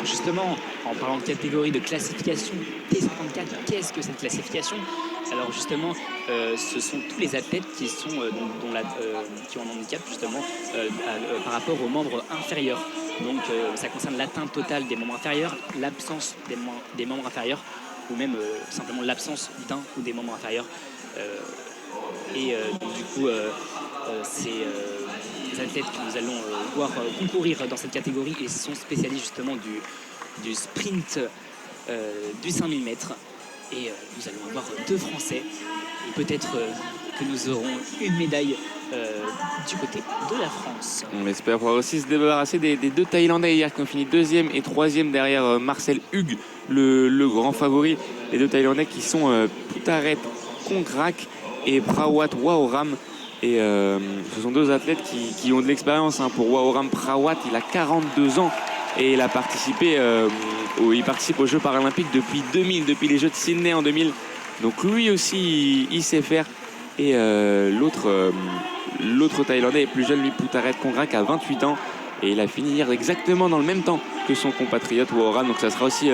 Alors justement, en parlant de catégorie de classification, T54, qu'est-ce que cette classification? Alors justement, ce sont tous les athlètes qui sont qui ont un handicap justement par rapport aux membres inférieurs. Donc ça concerne l'atteinte totale des membres inférieurs, l'absence des membres inférieurs, ou même simplement l'absence d'un ou des membres inférieurs. Donc, du coup, ces athlètes que nous allons voir concourir dans cette catégorie et sont spécialistes justement du sprint du 5000 mètres. Et nous allons avoir 2 Français. Et peut-être que nous aurons une médaille du côté de la France. On espère pouvoir aussi se débarrasser des 2 Thaïlandais hier qui ont fini 2e et 3e derrière Marcel Hugues, le grand favori. Les 2 Thaïlandais qui sont Putaret Kongrak et Prawat Waoram. Et ce sont 2 athlètes qui ont de l'expérience. Pour Waoram Prawat, il a 42 ans et il participe aux Jeux paralympiques depuis 2000, depuis les Jeux de Sydney en 2000. Donc lui aussi, il sait faire. Et l'autre Thaïlandais est plus jeune, lui, Putaret Kongrak, a 28 ans. Et il a fini hier exactement dans le même temps que son compatriote Waoram. Donc ça sera aussi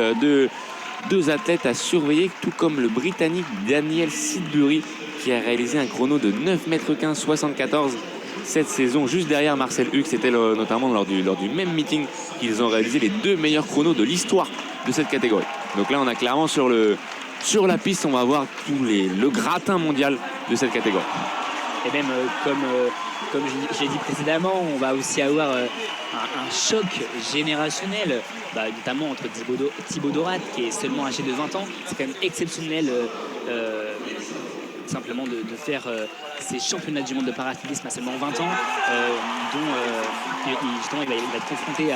deux athlètes à surveiller, tout comme le Britannique Daniel Sidbury, qui a réalisé un chrono de 9,15 m 74 cette saison, juste derrière Marcel Hugues. C'était notamment lors du même meeting qu'ils ont réalisé les 2 meilleurs chronos de l'histoire de cette catégorie. Donc là, on a clairement sur la piste, on va voir le gratin mondial de cette catégorie. Et même comme j'ai dit précédemment, on va aussi avoir un choc générationnel, notamment entre Thibaut Dorat, qui est seulement âgé de 20 ans. C'est quand même exceptionnel simplement de faire ces championnats du monde de parathlétisme à seulement 20 ans, dont justement il va être confronté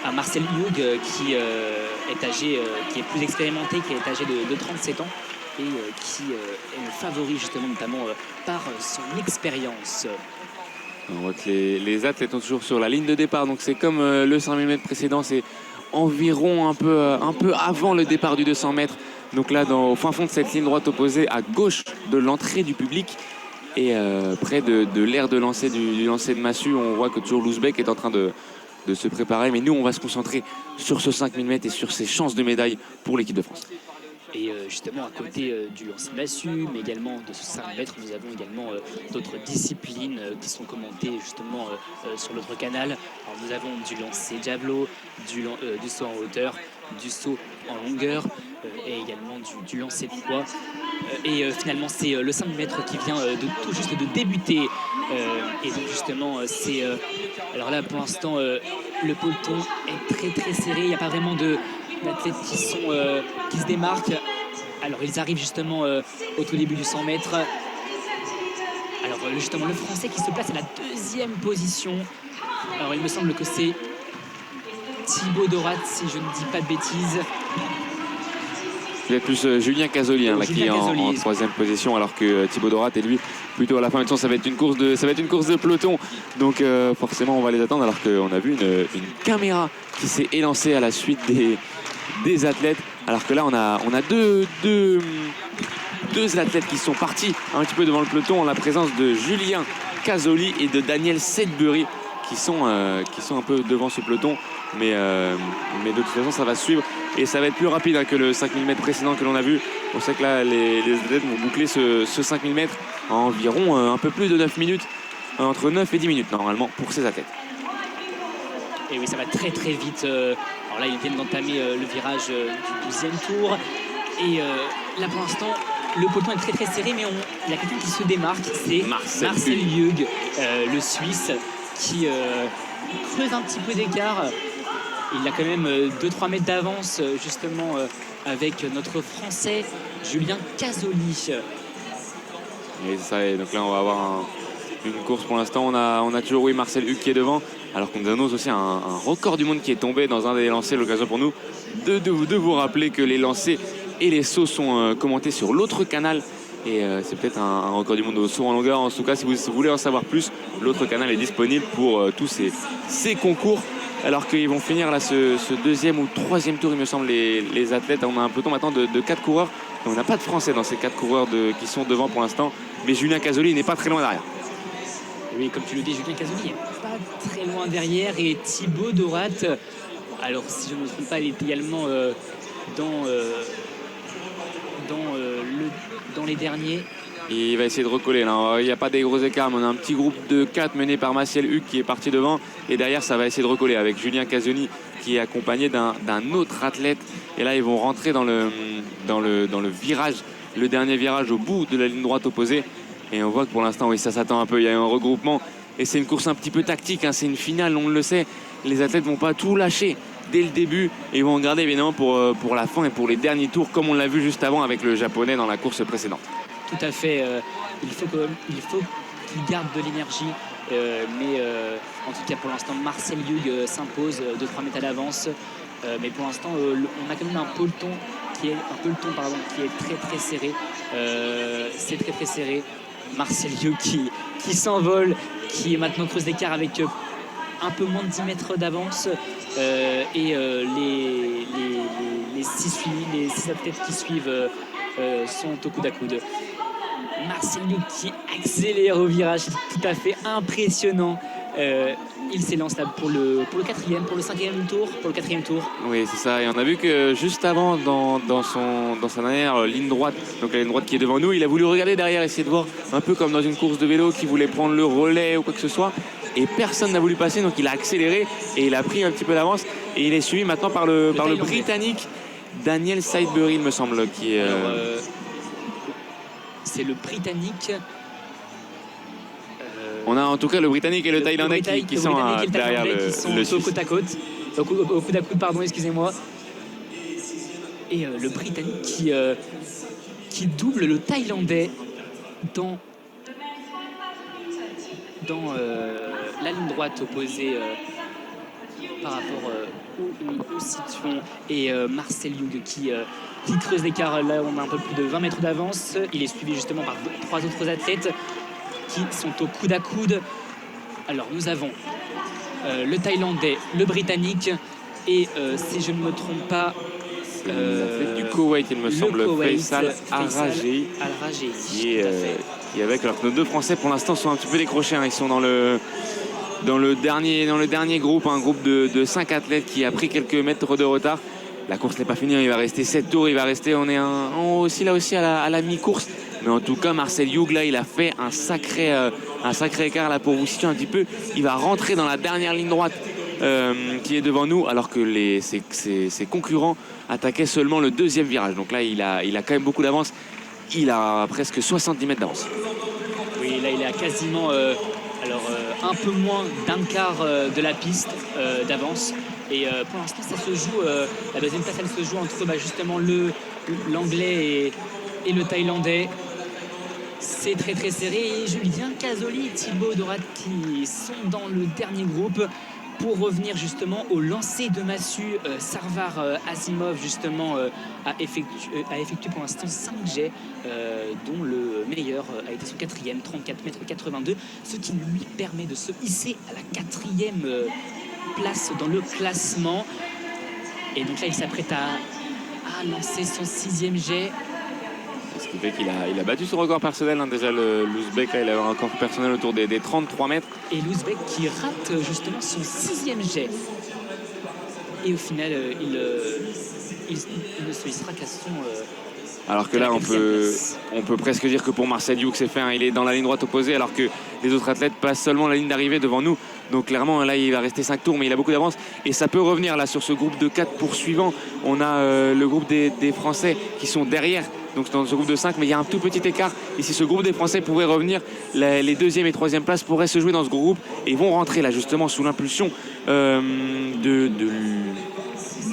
à Marcel Hugues, qui est plus expérimenté, qui est âgé de 37 ans et qui est le favori justement notamment par son expérience. On voit que les athlètes sont toujours sur la ligne de départ, donc c'est comme le 5000 mètres précédent, c'est environ un peu avant le départ du 200 mètres. Donc là, au fin fond de cette ligne droite opposée, à gauche de l'entrée du public et près de l'aire de lancer du lancer de massue, on voit que toujours l'Ouzbek est en train de se préparer. Mais nous, on va se concentrer sur ce 5000 mètres et sur ses chances de médaille pour l'équipe de France. Et justement, à côté du lancer de massue, mais également de ce 5000 mètres, nous avons également d'autres disciplines qui sont commentées justement sur l'autre canal. Alors, nous avons du lancer javelot, du saut en hauteur, du saut en longueur et également du lancer de poids. Et finalement, c'est le 5000 mètres qui vient tout juste de débuter. Et donc justement, alors là, pour l'instant, le peloton est très très serré. Il n'y a pas vraiment d'athlètes qui se démarquent. Alors ils arrivent justement au tout début du 100 mètres. Alors justement, le Français qui se place à la 2e position. Alors il me semble que c'est Thibaut Dorat, si je ne dis pas de bêtises. Il y a plus Julien Casoli qui est en 3e position, alors que Thibaut Dorat est lui plutôt à la fin. De toute façon, ça va être une course de peloton, donc forcément on va les attendre, alors qu'on a vu une caméra qui s'est élancée à la suite des athlètes, alors que là on a deux athlètes qui sont partis un petit peu devant le peloton en la présence de Julien Casoli et de Daniel Sedbury qui sont un peu devant ce peloton, mais de toute façon ça va suivre et ça va être plus rapide que le 5000 mètres précédent que l'on a vu. On sait que là les athlètes vont boucler ce 5000 mètres en environ un peu plus de 9 minutes, entre 9 et 10 minutes normalement pour ces athlètes. Et oui, ça va très très vite. Alors là, ils viennent d'entamer le virage du 12e tour. Et là, pour l'instant, le peloton est très très serré, mais il y a quelqu'un qui se démarque. C'est Marcel Hugues, le Suisse, qui creuse un petit peu d'écart. Il a quand même 2-3 mètres d'avance, justement, avec notre Français, Julien Casoli. Et ça, et donc là, on va avoir une course pour l'instant. On a toujours Marcel Hugues qui est devant, alors qu'on nous annonce aussi un record du monde qui est tombé dans un des lancers. L'occasion pour nous de vous rappeler que les lancers et les sauts sont commentés sur l'autre canal. Et c'est peut-être un record du monde au saut en longueur. En tout cas, si vous voulez en savoir plus, l'autre canal est disponible pour tous ces concours. Alors qu'ils vont finir là ce 2e ou 3e tour, il me semble, les athlètes. On a un peloton maintenant de 4 coureurs. Et on n'a pas de Français dans ces 4 coureurs qui sont devant pour l'instant. Mais Julien Casoli n'est pas très loin derrière. Oui, comme tu le dis, Julien Casoni n'est pas très loin derrière et Thibaut Dorat, alors si je ne me trompe pas, il est également dans, dans les derniers. Et il va essayer de recoller là. Il n'y a pas des gros écarts, mais on a un petit groupe de 4 mené par Maciel Hugues qui est parti devant. Et derrière, ça va essayer de recoller avec Julien Casoni qui est accompagné d'un autre athlète. Et là, ils vont rentrer dans le virage, le dernier virage au bout de la ligne droite opposée. Et on voit que pour l'instant, oui, ça s'attend un peu. Il y a un regroupement. Et c'est une course un petit peu tactique, hein. C'est une finale, on le sait. Les athlètes ne vont pas tout lâcher dès le début. Et ils vont regarder évidemment pour la fin et pour les derniers tours, comme on l'a vu juste avant avec le japonais dans la course précédente. Tout à fait. Il faut qu'il garde de l'énergie. Mais en tout cas, pour l'instant, Marcel Hugues s'impose de 3 mètres à l'avance. Mais pour l'instant, on a quand même un peloton qui est très très serré. C'est très très serré. Marcel Hugues qui s'envole, qui maintenant creuse l'écart avec un peu moins de 10 mètres d'avance. Et les 6 athlètes qui suivent sont au coude à coude. Marcel Hugues qui accélère au virage, c'est tout à fait impressionnant. Il s'élance là pour le quatrième tour. Oui, c'est ça. Et on a vu que juste avant, dans sa dernière ligne droite, donc la ligne droite qui est devant nous, il a voulu regarder derrière, essayer de voir un peu comme dans une course de vélo qui voulait prendre le relais ou quoi que ce soit. Et personne n'a voulu passer, donc il a accéléré et il a pris un petit peu d'avance. Et il est suivi maintenant par le Britannique Daniel Sidebury, il me semble, qui est. C'est le Britannique. On a en tout cas le Britannique et le Thaïlandais qui sont derrière le au côte à côte. Au coude à coude, pardon, excusez-moi. Et le Britannique qui double le Thaïlandais dans la ligne droite opposée par rapport où nous situons. Et Marcel Hugues qui creuse l'écart. Là, on a un peu plus de 20 mètres d'avance. Il est suivi justement par 3 autres athlètes qui sont au coude à coude. Alors, nous avons le Thaïlandais, le Britannique et, si je ne me trompe pas, l'athlète du Koweït, il me semble, Faisal Al-Rajei, qui est avec. Alors que nos 2 Français, pour l'instant, sont un petit peu décrochés, hein. Ils sont dans le dernier groupe, un groupe de 5 athlètes qui a pris quelques mètres de retard. La course n'est pas finie, il va rester 7 tours, on est aussi à la mi-course. Mais en tout cas, Marcel Hugues, là, il a fait un sacré écart là, pour vous situer un petit peu. Il va rentrer dans la dernière ligne droite qui est devant nous, alors que ses concurrents attaquaient seulement le 2e virage. Donc là, il a quand même beaucoup d'avance. Il a presque 70 mètres d'avance. Oui, là, il est à quasiment un peu moins d'un quart de la piste d'avance. Et pour l'instant, ça se joue. La deuxième place, elle se joue entre justement l'anglais et le thaïlandais. C'est très très serré. Et Julien Casoli et Thibaut Dorat qui sont dans le dernier groupe pour revenir justement au lancer de massue. Sarvar Asimov justement a effectué pour l'instant 5 jets, dont le meilleur a été son 4e, 34,82 m, ce qui lui permet de se hisser à la 4e place dans le classement. Et donc là, il s'apprête à lancer son 6e jet. Ce qui fait qu'il a battu son record personnel, hein. Déjà l'Ouzbek, il avait un record personnel autour des 33 mètres. Et l'Ouzbek qui rate justement son 6e jet. Et au final, il ne se hissera qu'à son... Alors que là, on peut presque dire que pour Marcel Hugues, c'est fait, hein. Il est dans la ligne droite opposée, alors que les autres athlètes passent seulement la ligne d'arrivée devant nous. Donc clairement, là, il va rester 5 tours, mais il a beaucoup d'avance. Et ça peut revenir là sur ce groupe de 4 poursuivants. On a le groupe des Français qui sont derrière. Donc dans ce groupe de 5, mais il y a un tout petit écart. Et si ce groupe des Français pouvait revenir, les 2e et 3e places pourraient se jouer dans ce groupe et vont rentrer là justement sous l'impulsion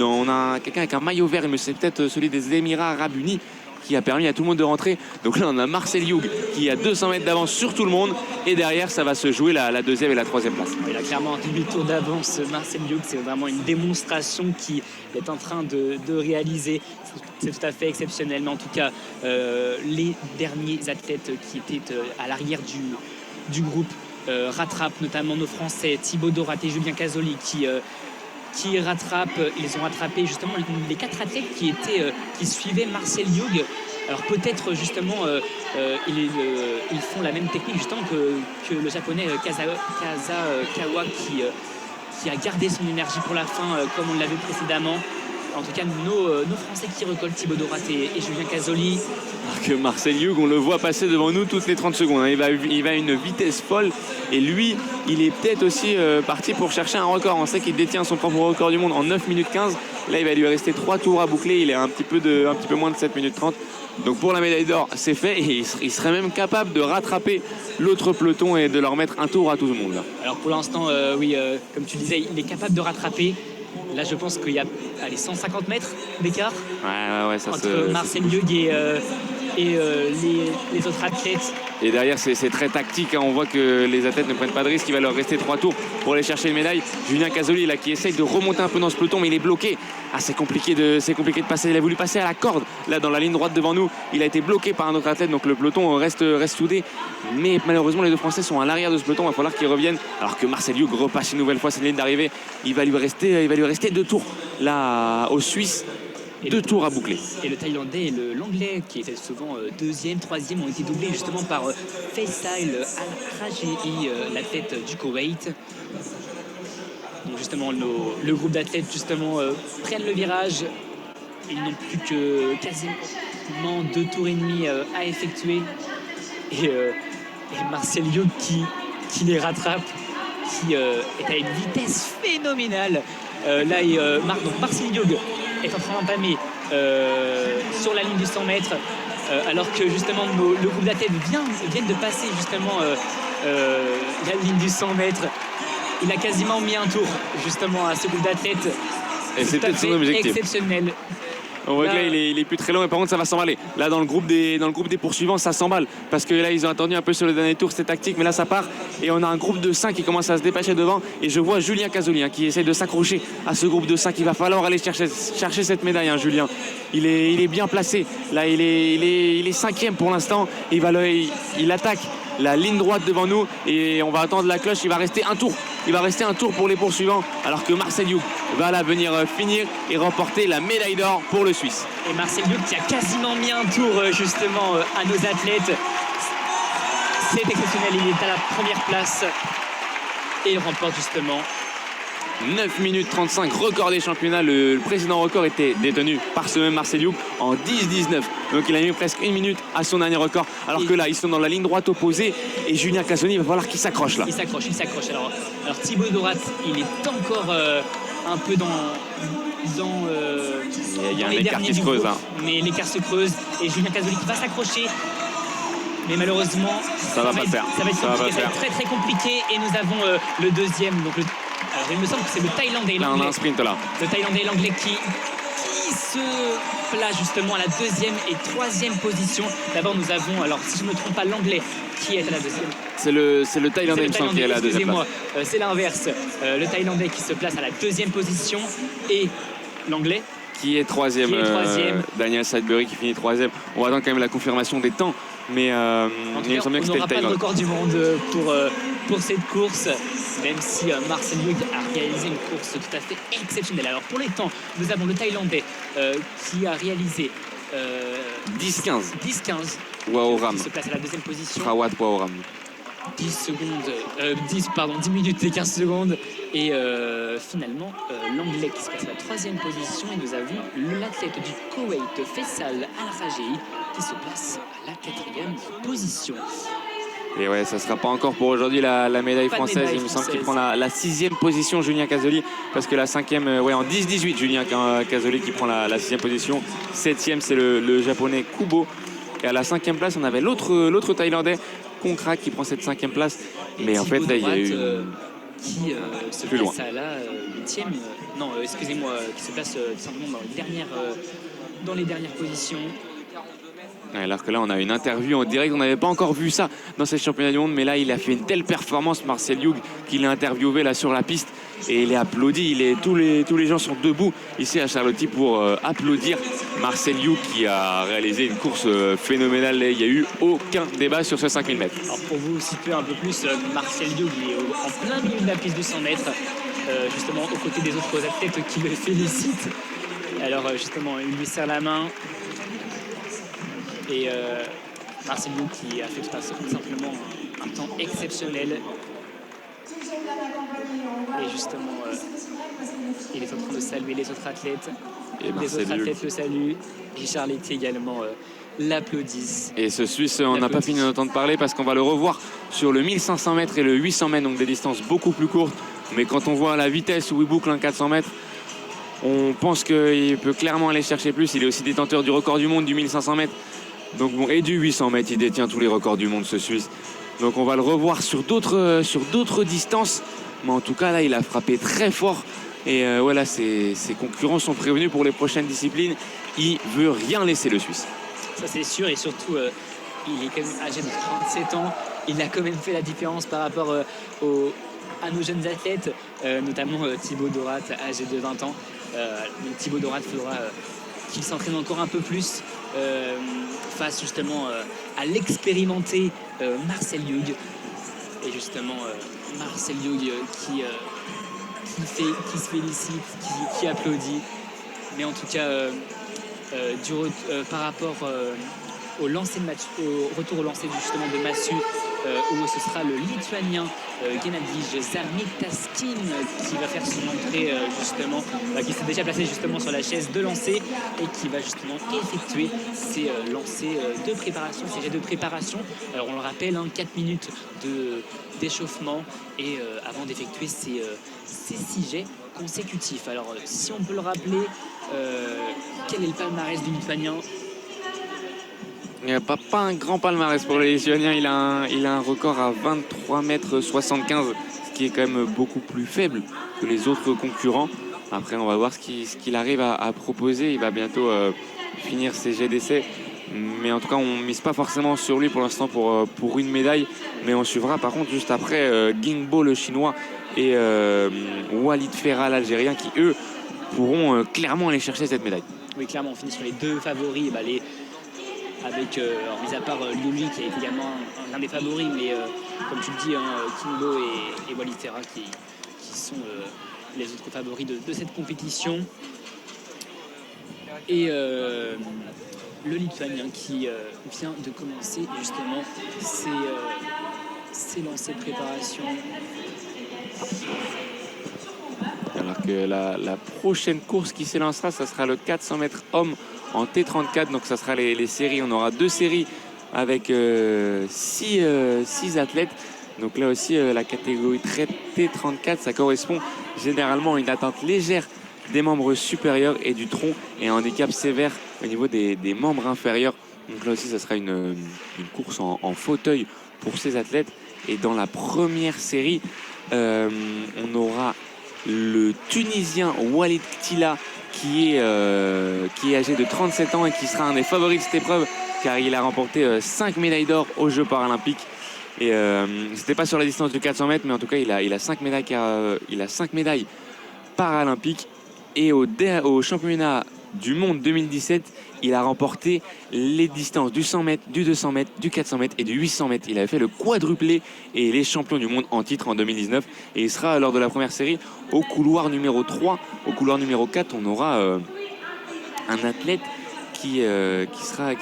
on a quelqu'un avec un maillot vert, mais c'est peut-être celui des Émirats Arabes Unis, qui a permis à tout le monde de rentrer. Donc là, on a Marcel Hugues qui a 200 mètres d'avance sur tout le monde. Et derrière, ça va se jouer la 2e et la 3e place. Il a clairement un demi-tour d'avance. Marcel Hugues, c'est vraiment une démonstration qu'il est en train de réaliser. C'est tout à fait exceptionnel. Mais en tout cas, les derniers athlètes qui étaient à l'arrière du groupe rattrapent, notamment nos Français, Thibaut Dorat et Julien Casoli, qui rattrapent. Ils ont rattrapé justement les 4 athlètes qui suivaient Marcel Hugues Alors peut-être justement ils font la même technique justement que le japonais Kazakawa qui a gardé son énergie pour la fin comme on l'a vu précédemment. En tout cas, nos Français qui récoltent Thibaut Dorat et Julien Casoli. Alors que Marcel Hug, on le voit passer devant nous toutes les 30 secondes. Il va à une vitesse folle. Et lui, il est peut-être aussi parti pour chercher un record. On sait qu'il détient son propre record du monde en 9 minutes 15. Là, il va lui rester 3 tours à boucler. Il est un petit peu moins de 7 minutes 30. Donc pour la médaille d'or, c'est fait. Et il serait même capable de rattraper l'autre peloton et de leur mettre un tour à tout le monde. Là. Alors pour l'instant, oui, comme tu disais, il est capable de rattraper. Là, je pense qu'il y a 150 mètres d'écart ça entre Marcel Hug et les autres athlètes. Et derrière, c'est très tactique. On voit que les athlètes ne prennent pas de risque. Il va leur rester 3 tours pour aller chercher une médaille. Julien Casoli, là, qui essaye de remonter un peu dans ce peloton, mais il est bloqué. C'est compliqué de passer. Il a voulu passer à la corde, là, dans la ligne droite devant nous. Il a été bloqué par un autre athlète, donc le peloton reste soudé. Mais malheureusement, les deux Français sont à l'arrière de ce peloton. Il va falloir qu'ils reviennent. Alors que Marcel Hug repasse une nouvelle fois cette ligne d'arrivée. Il va lui rester 2 tours, là, aux Suisses. 2 tours à boucler. Et le Thaïlandais et l'Anglais, qui étaient souvent deuxième, troisième, ont été doublés justement par Faisal Al-Rajei, l'athlète du Koweït. Donc justement, le groupe d'athlètes justement prennent le virage. Ils n'ont plus que quasiment 2 tours et demi à effectuer. Et Marcel Hug qui les rattrape, qui est à une vitesse phénoménale. Donc Marcel Hug est en train d'entamer sur la ligne du 100 mètres alors que justement le groupe d'athlètes viennent de passer justement la ligne du 100 mètres. Il a quasiment mis un tour justement à ce groupe d'athlètes. Et c'est peut-être son objectif. Exceptionnel. On voit que là, il est plus très long, mais par contre, ça va s'emballer. Là, dans le groupe des poursuivants, ça s'emballe. Parce que là, ils ont attendu un peu sur le dernier tour, c'était tactique, mais là, ça part. Et on a un groupe de 5 qui commence à se dépêcher devant. Et je vois Julien Casoli qui essaie de s'accrocher à ce groupe de 5. Il va falloir aller chercher cette médaille, Julien. Il est bien placé. Là, il est 5e pour l'instant. Il attaque la ligne droite devant nous et on va attendre la cloche. Il va rester un tour pour les poursuivants, alors que Marcel Hug va là venir finir et remporter la médaille d'or pour le Suisse. Et Marcel Hug qui a quasiment mis un tour justement à nos athlètes. C'est exceptionnel, il est à la première place et il remporte justement 9 minutes 35, record des championnats. Le précédent record était détenu par ce même Marcel Hug en 10-19. Donc il a mis presque 1 minute à son dernier record. Alors que là, ils sont dans la ligne droite opposée. Et Julien Casoli, il va falloir qu'il s'accroche là. Il s'accroche. Alors Thibaut Dorat, il est encore un peu il y a un les écart derniers qui se du creuse. groupe, mais l'écart se creuse. Et Julien Casoli qui va s'accrocher. Mais malheureusement, ça va pas le faire. Ça va être très très compliqué. Et nous avons le deuxième. Donc alors, il me semble que c'est le Thaïlandais et l'Anglais. Là, on a un sprint là. Le Thaïlandais et l'Anglais qui se place justement à la 2e et 3e position. D'abord, nous avons, alors si je ne me trompe pas, l'Anglais qui est à la 2e. C'est le Thaïlandais qui est à la 2e place. Excusez-moi, c'est l'inverse. Le Thaïlandais qui se place à la 2e position et l'Anglais qui est 3e. Daniel Sudbury qui finit 3e. On va attendre quand même la confirmation des temps. Mais il me semble bien que c'était le Thaïlandais. On n'aura pas de record du monde pour cette course, même si Marcel Hug a réalisé une course tout à fait exceptionnelle. Alors pour les temps, nous avons le Thaïlandais qui a réalisé 10-15. Waoram. Qui se place à la 2e position. Rawat Waoram. 10 minutes et 15 secondes. Et finalement, l'Anglais qui se place à la 3e position. Et nous avons l'athlète du Koweït, Faisal Al-Rajei, qui se place à la 4e position. Et ouais, ça ne sera pas encore pour aujourd'hui la médaille française. Il me semble qu'il prend la 6e position, Julien Casoli, parce que la 5e, en 10-18, Julien Casoli qui prend la 6e position. 7e, c'est le japonais Kubo. Et à la 5e place, on avait l'autre Thaïlandais, Konkrak, qui prend cette 5e place. Mais en fait, là, il y a eu... qui se place à la 8e, qui se place simplement dans les dernières positions. Alors que là, on a une interview en direct. On n'avait pas encore vu ça dans ces championnats du monde. Mais là, il a fait une telle performance, Marcel Hug, qu'il est interviewé là sur la piste. Et il est applaudi. Tous les gens sont debout ici à Charlotti pour applaudir Marcel Hug qui a réalisé une course phénoménale. Et il n'y a eu aucun débat sur ce 5000 mètres. Alors pour vous situer un peu plus, Marcel Hug est en plein milieu de la piste du 100 mètres. Justement aux côtés des autres athlètes qui le félicitent. Alors justement, il lui serre la main. Et Marcel Liu qui a fait tout simplement un temps exceptionnel. Et justement, il est en train de saluer les autres athlètes. Et les autres athlètes le saluent. Richard Letty également l'applaudissent. Et ce Suisse, on n'a pas fini d'entendre parler parce qu'on va le revoir sur le 1500 mètres et le 800 mètres, donc des distances beaucoup plus courtes. Mais quand on voit la vitesse où il boucle un 400 mètres, on pense qu'il peut clairement aller chercher plus. Il est aussi détenteur du record du monde du 1500 mètres. Donc bon, et du 800 mètres, il détient tous les records du monde, ce Suisse. Donc on va le revoir sur d'autres distances. Mais en tout cas, là, il a frappé très fort. Et voilà, ses concurrents sont prévenus pour les prochaines disciplines. Il veut rien laisser, le Suisse. Ça, c'est sûr. Et surtout, il est quand même âgé de 37 ans. Il a quand même fait la différence par rapport à nos jeunes athlètes, notamment Thibaut Dorat, âgé de 20 ans. Donc Thibaut Dorat, il faudra qu'il s'entraîne encore un peu plus face justement à l'expérimenté Marcel Hug. Et justement, Marcel Hug qui se félicite, qui applaudit. Mais en tout cas, par rapport au retour au lancer justement de Massu, où ce sera le Lituanien Gennadij Zarmitaskin qui va faire son entrée justement, qui s'est déjà placé justement sur la chaise de lancer et qui va justement effectuer ses lancers de préparation, ses jets de préparation. Alors on le rappelle, 4 minutes d'échauffement et avant d'effectuer ces 6 jets consécutifs. Alors si on peut le rappeler, quel est le palmarès du Lituanien? Il n'y a pas un grand palmarès pour le Lituanien. Il a un record à 23,75 m, ce qui est quand même beaucoup plus faible que les autres concurrents. Après, on va voir ce qu'il arrive à proposer. Il va bientôt finir ses jets d'essai. Mais en tout cas, on ne mise pas forcément sur lui pour l'instant pour une médaille. Mais on suivra par contre juste après Gingbo le Chinois et Walid Ferra l'Algérien qui, eux, pourront clairement aller chercher cette médaille. Oui, clairement, on finit sur les deux favoris. Avec, mis à part Liuli qui est également l'un des favoris, mais comme tu le dis, Kimbo et Walid Ferra qui sont les autres favoris de cette compétition. Et le Lituanien qui vient de commencer justement ses lancers de préparation. Alors que la prochaine course qui s'élancera, ça sera le 400 mètres homme en T34. Donc ça sera les séries. On aura 2 séries avec 6 athlètes. Donc là aussi, la catégorie T34, ça correspond généralement à une atteinte légère des membres supérieurs et du tronc et un handicap sévère au niveau des membres inférieurs. Donc là aussi, ça sera une course en fauteuil pour ces athlètes. Et dans la première série, on aura le Tunisien Walid Ktila qui est âgé de 37 ans et qui sera un des favoris de cette épreuve car il a remporté 5 médailles d'or aux Jeux paralympiques. Et c'était pas sur la distance de 400 mètres, mais en tout cas, il a 5 médailles paralympiques. Et au championnat du monde 2017, il a remporté les distances du 100 mètres, du 200 mètres, du 400 mètres et du 800 mètres. Il avait fait le quadruplé et il est champion du monde en titre en 2019. Et il sera lors de la première série au couloir numéro 3. Au couloir numéro 4, on aura un athlète qui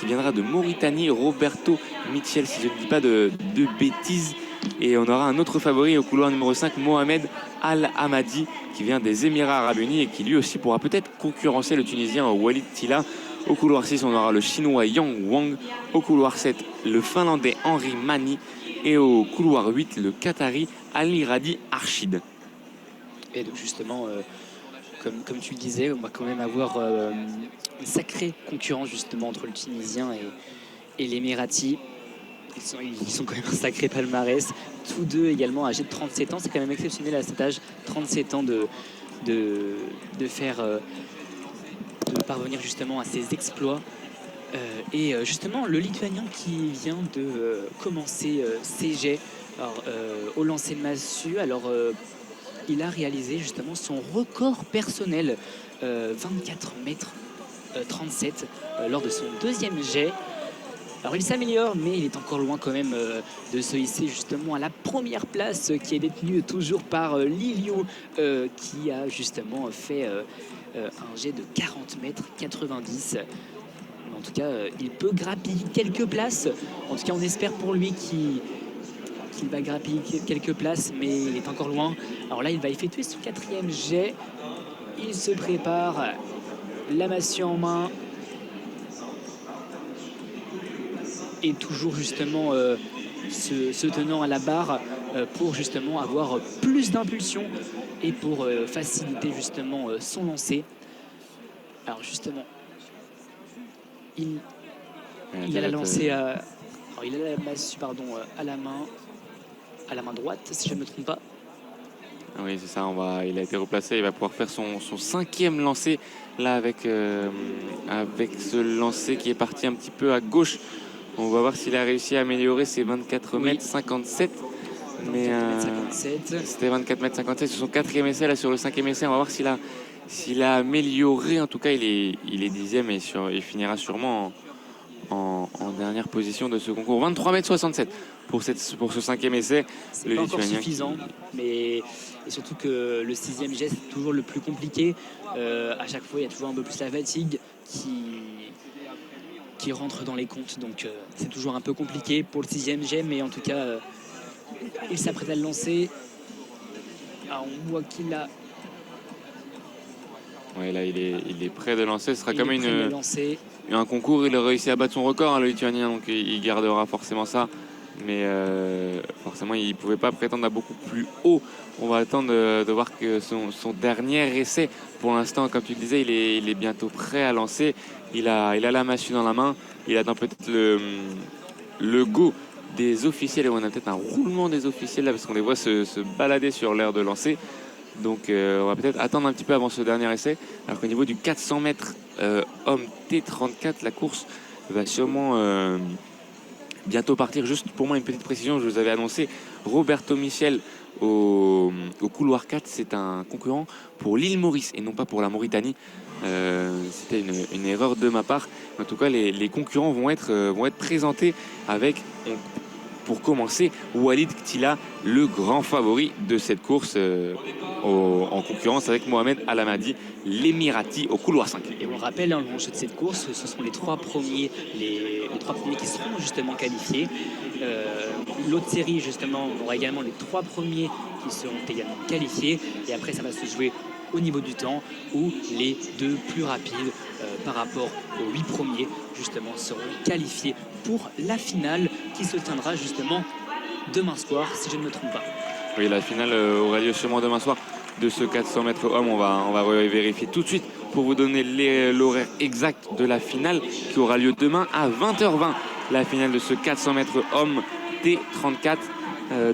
viendra de Mauritanie, Roberto Mitchell, si je ne dis pas de bêtises. Et on aura un autre favori au couloir numéro 5, Mohamed Al-Hamadi, qui vient des Émirats Arabes Unis et qui lui aussi pourra peut-être concurrencer le Tunisien Walid Tila. Au couloir 6, on aura le Chinois Yang Wang. Au couloir 7, le Finlandais Henri Mani. Et au couloir 8, le Qatari Ali Radi Arshid. Et donc justement, comme tu le disais, on va quand même avoir une sacrée concurrence justement entre le Tunisien et l'Émirati. Ils sont quand même un sacré palmarès. Tous deux également âgés de 37 ans. C'est quand même exceptionnel à cet âge, 37 ans de parvenir justement à ces exploits. Et justement, le Lituanien qui vient de commencer ses jets au lancer de massue. Alors, il a réalisé justement son record personnel, 24 mètres 37, lors de son deuxième jet. Alors il s'améliore, mais il est encore loin quand même de se hisser justement à la première place qui est détenue toujours par Liliou, qui a justement fait un jet de 40 mètres 90. En tout cas, il peut grappiller quelques places. En tout cas, on espère pour lui qu'il va grappiller quelques places, mais il est encore loin. Alors là, il va effectuer son 4e jet. Il se prépare, la massue en main. Et toujours justement se tenant à la barre pour justement avoir plus d'impulsion et pour faciliter justement son lancer. Alors justement, il a la lancée, il a la massue à la main droite, si je ne me trompe pas. Oui, c'est ça, il a été replacé, il va pouvoir faire son 5e lancer là avec ce lancer qui est parti un petit peu à gauche. On va voir s'il a réussi à améliorer ses 24 mètres 57. Mais c'était 24 mètres 57 sur son 4e essai. Là, sur le 5e essai, on va voir s'il a amélioré. En tout cas, il est 10e et il finira sûrement en dernière position de ce concours. 23 mètres 67 pour ce 5e essai. C'est pas encore suffisant, mais et surtout que le 6e jet, c'est toujours le plus compliqué. À chaque fois, il y a toujours un peu plus la fatigue qui rentre dans les comptes, donc c'est toujours un peu compliqué pour le 6e jet, mais en tout cas il s'apprête à le lancer. Ah, on voit qu'il a... Ouais, là il est prêt de lancer. Ce sera comme un concours. Il a réussi à battre son record, hein, le Lituanien, donc il gardera forcément ça, mais forcément il ne pouvait pas prétendre à beaucoup plus haut. On va attendre de voir que son dernier essai, pour l'instant, comme tu le disais, il est bientôt prêt à lancer. Il a la massue dans la main. Il attend peut-être le go des officiels. Et on a peut-être un roulement des officiels là, parce qu'on les voit se balader sur l'aire de lancer. Donc on va peut-être attendre un petit peu avant ce dernier essai. Alors qu'au niveau du 400 mètres homme T34, la course va sûrement bientôt partir. Juste pour moi, une petite précision, je vous avais annoncé Roberto Michel au couloir 4, c'est un concurrent pour l'île Maurice et non pas pour la Mauritanie. C'était une erreur de ma part. En tout cas, les concurrents vont être présentés avec, pour commencer, Walid Ktila, le grand favori de cette course, en concurrence avec Mohamed Al-Hamadi, l'émirati, au couloir 5. Et on le rappelle, hein, l'enjeu de cette course, ce sont les 3 premiers, les 3 premiers qui seront justement qualifiés. L'autre série, justement, aura également les 3 premiers qui seront également qualifiés. Et après, ça va se jouer au niveau du temps, où les 2 plus rapides par rapport aux 8 premiers, justement, seront qualifiés pour la finale qui se tiendra justement demain soir, si je ne me trompe pas. Oui, la finale aura lieu sûrement demain soir de ce 400 mètres homme. On va vérifier tout de suite pour vous donner l'horaire exact de la finale qui aura lieu demain à 20h20. La finale de ce 400 mètres homme T34,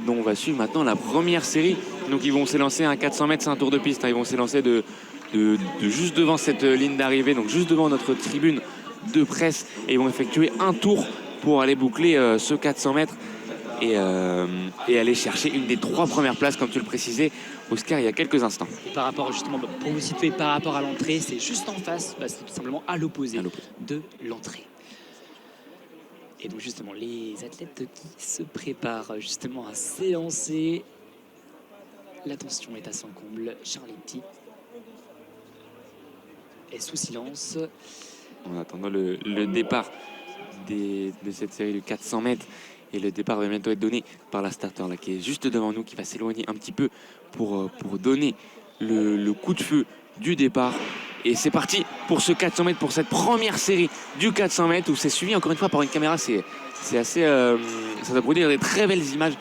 dont on va suivre maintenant la première série. Donc ils vont s'élancer un 400 mètres, c'est un tour de piste. Hein. Ils vont s'élancer de juste devant cette ligne d'arrivée, donc juste devant notre tribune de presse. Et ils vont effectuer un tour pour aller boucler ce 400 mètres et aller chercher une des 3 premières places, comme tu le précisais, Oscar, il y a quelques instants. Et par rapport justement, pour vous situer par rapport à l'entrée, c'est juste en face, c'est tout simplement à l'opposé de l'entrée. Et donc justement, les athlètes qui se préparent justement à s'élancer. L'attention est à son comble. Charletti est sous silence. En attendant le départ de cette série de 400 mètres. Et le départ va bientôt être donné par la starter là, qui est juste devant nous, qui va s'éloigner un petit peu pour donner le coup de feu du départ. Et c'est parti pour ce 400 mètres, pour cette première série du 400 mètres, où c'est suivi encore une fois par une caméra. C'est assez... ça doit produire des très belles images.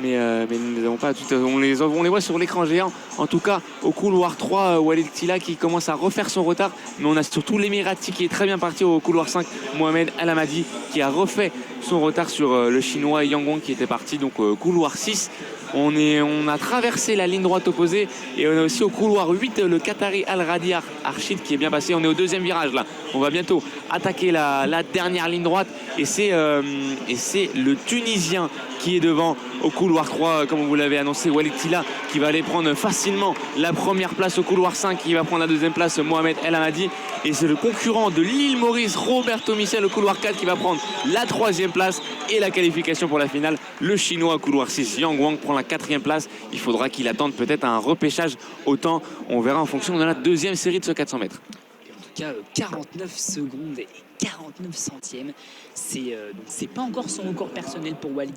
Mais nous n'avons pas tout, on les voit sur l'écran géant. En tout cas, au couloir 3, Walid Ktila qui commence à refaire son retard. Mais on a surtout l'Emirati qui est très bien parti au couloir 5. Mohamed Al-Hamadi qui a refait son retard sur le chinois Yang Wang qui était parti. Donc couloir 6. On a traversé la ligne droite opposée. Et on est aussi au couloir 8, le Qatari Al-Radi Arshid qui est bien passé. On est au 2e virage là. On va bientôt attaquer la dernière ligne droite. Et c'est le Tunisien qui est devant au couloir 3, comme vous l'avez annoncé, Walid Ktila qui va aller prendre facilement la première place au couloir 5, qui va prendre la 2e place, Mohamed El-Hamadi. Et c'est le concurrent de l'île Maurice, Roberto Michel, au couloir 4, qui va prendre la 3e place et la qualification pour la finale. Le chinois au couloir 6, Yang Wang, prend la 4e place. Il faudra qu'il attende peut-être un repêchage au temps. On verra en fonction de la 2e série de ce 400 mètres. En tout tout cas, 49 secondes et 49 centièmes. C'est pas encore son record personnel pour Walid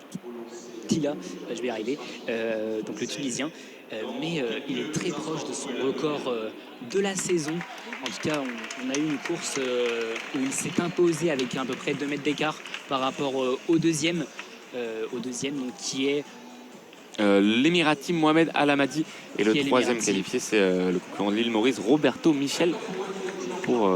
Tila, je vais y arriver, donc le Tunisien. Mais il est très proche de son record de la saison. En tout cas, on a eu une course où il s'est imposé avec à peu près 2 mètres d'écart par rapport au deuxième, donc, qui est l'Émirati Mohamed Al-Hamadi. Et le Qui est troisième l'Émirati. qualifié, c'est le concurrent de l'île Maurice, Roberto Michel, pour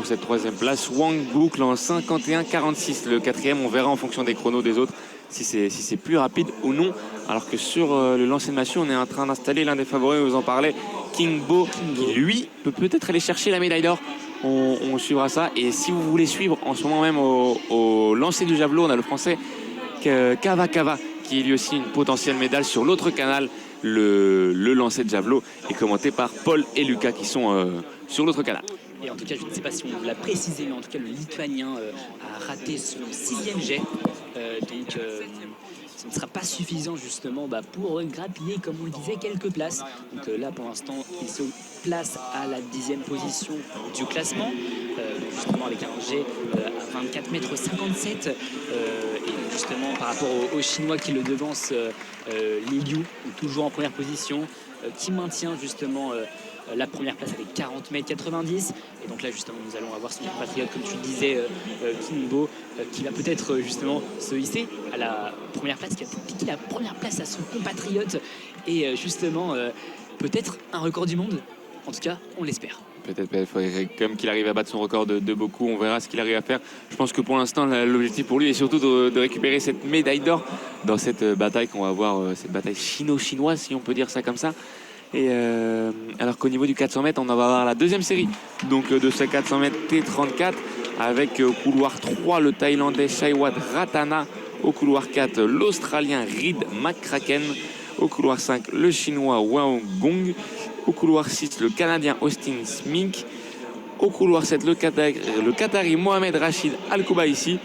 cette troisième place. Wang boucle en 51-46. Le quatrième, on verra en fonction des chronos des autres si c'est plus rapide ou non. Alors que sur le lancer de massue, on est en train d'installer l'un des favoris, vous en parlez, King Bo, qui lui peut peut-être aller chercher la médaille d'or. On suivra ça. Et si vous voulez suivre en ce moment même au lancer du javelot, on a le français Kava Kava, qui est lui aussi une potentielle médaille sur l'autre canal. Le lancer de javelot est commenté par Paul et Lucas qui sont sur l'autre canal. Et en tout cas, je ne sais pas si on l'a précisé, mais en tout cas, le Lituanien a raté son 6e jet. Donc, ce ne sera pas suffisant justement pour grappiller, comme on le disait, quelques places. Donc là, pour l'instant, il se place à la 10e position du classement, justement avec un jet à 24,57 m. Et justement, par rapport aux Chinois qui le devancent, Li Liu, toujours en première position, qui maintient justement la première place avec 40,90 m. Et donc là, justement, nous allons avoir son compatriote, comme tu le disais, King Bo, qui va peut-être justement se hisser à la première place, qui a piqué la première place à son compatriote. Et justement, peut-être un record du monde. En tout cas, on l'espère. Peut-être il faudrait quand même qu'il arrive à battre son record de beaucoup. On verra ce qu'il arrive à faire. Je pense que pour l'instant, l'objectif pour lui est surtout de récupérer cette médaille d'or dans cette bataille qu'on va voir, cette bataille chinoise, si on peut dire ça comme ça. Et alors qu'au niveau du 400 mètres, on va avoir la deuxième série donc de ce 400 mètres T34 avec au couloir 3 le Thaïlandais Shaiwat Ratana, au couloir 4 l'Australien Reed McCracken, au couloir 5 le Chinois Wang Gong, au couloir 6 le Canadien Austin Smink, au couloir 7 le Qatari Mohamed Rachid Al-Koubaïsi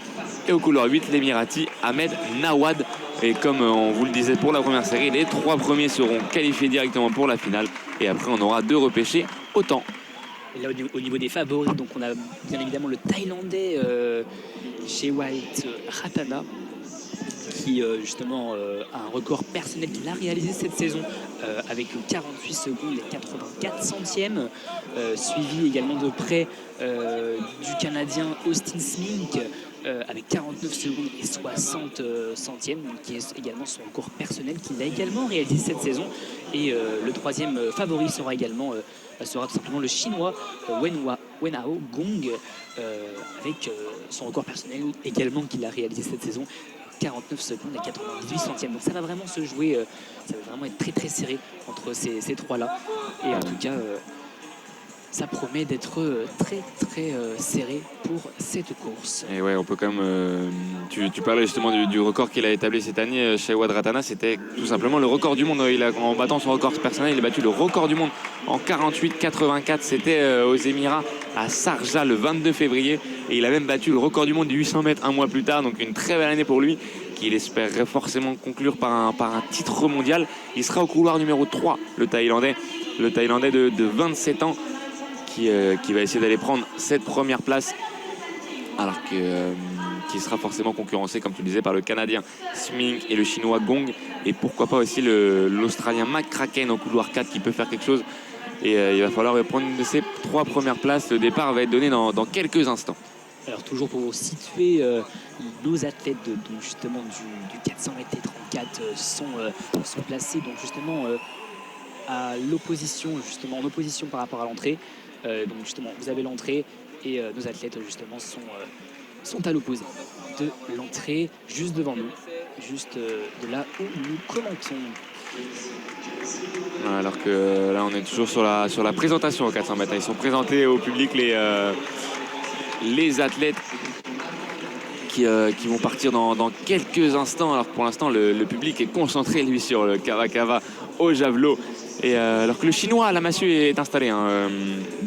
et au couloir 8 l'Émirati Ahmed Nawad. Et comme on vous le disait pour la première série, les 3 premiers seront qualifiés directement pour la finale. Et après, on aura 2 repêchés au temps. Et là, au niveau des favoris, donc on a bien évidemment le Thaïlandais Shaiwat Ratana, qui justement a un record personnel qu'il a réalisé cette saison avec 48 secondes et 84 centièmes, suivi également de près du Canadien Austin Smink, avec 49 secondes et 60 centièmes, qui est également son record personnel qu'il a également réalisé cette saison. Et le troisième favori sera tout simplement le Chinois Wenhao Gong, avec son record personnel également qu'il a réalisé cette saison, 49 secondes et 98 centièmes. Donc ça va vraiment se jouer, ça va vraiment être très très serré entre ces trois-là. Et en tout cas, ça promet d'être très très serré pour cette course. Et ouais, on peut quand même. Tu parlais justement du record qu'il a établi cette année chez Wadratana. C'était tout simplement le record du monde. En battant son record personnel, il a battu le record du monde en 48,84. C'était aux Émirats à Sharjah le 22 février. Et il a même battu le record du monde du 800 mètres un mois plus tard. Donc une très belle année pour lui, qu'il espérerait forcément conclure par un titre mondial. Il sera au couloir numéro 3, le Thaïlandais de 27 ans. Qui va essayer d'aller prendre cette première place, alors qui sera forcément concurrencé, comme tu le disais, par le Canadien Smink et le Chinois Gong, et pourquoi pas aussi l'Australien McCracken au couloir 4 qui peut faire quelque chose. Et il va falloir prendre une de ces 3 premières places. Le départ va être donné dans quelques instants. Alors toujours pour situer nos athlètes justement du 400 mètres T34 sont placés donc justement à l'opposition, justement en opposition par rapport à l'entrée. Donc justement, vous avez l'entrée et nos athlètes justement sont à l'opposé de l'entrée, juste devant nous, juste de là où nous commentons. Alors que là, on est toujours sur la présentation au 400 mètres. Ils sont présentés au public les athlètes qui vont partir dans quelques instants. Alors pour l'instant, le public est concentré, lui, sur le Kava Kava au javelot. Et alors que le Chinois à la massue est installé,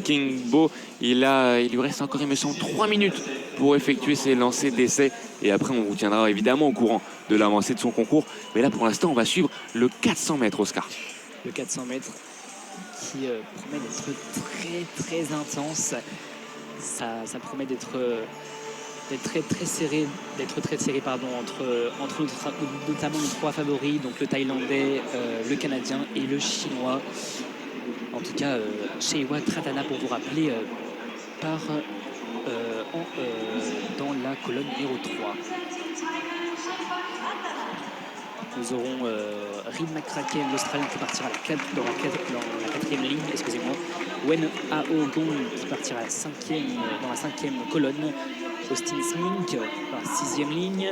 King Bo, il lui reste encore, il me semble, 3 minutes pour effectuer ses lancers d'essai. Et après, on vous tiendra évidemment au courant de l'avancée de son concours. Mais là, pour l'instant, on va suivre le 400 mètres, Oscar. Le 400 mètres qui promet d'être très très intense. ça promet d'être très serré, entre notamment nos 3 favoris, donc le Thaïlandais, le Canadien et le Chinois. En tout cas, Cheyewat Ratana, pour vous rappeler, part dans la colonne numéro 3. Nous aurons Reed McCracken, l'Australien, qui partira dans la 4e ligne, excusez-moi. Wen Ao Gong qui partira dans la 5e colonne. Austin Smink dans la 6e ligne.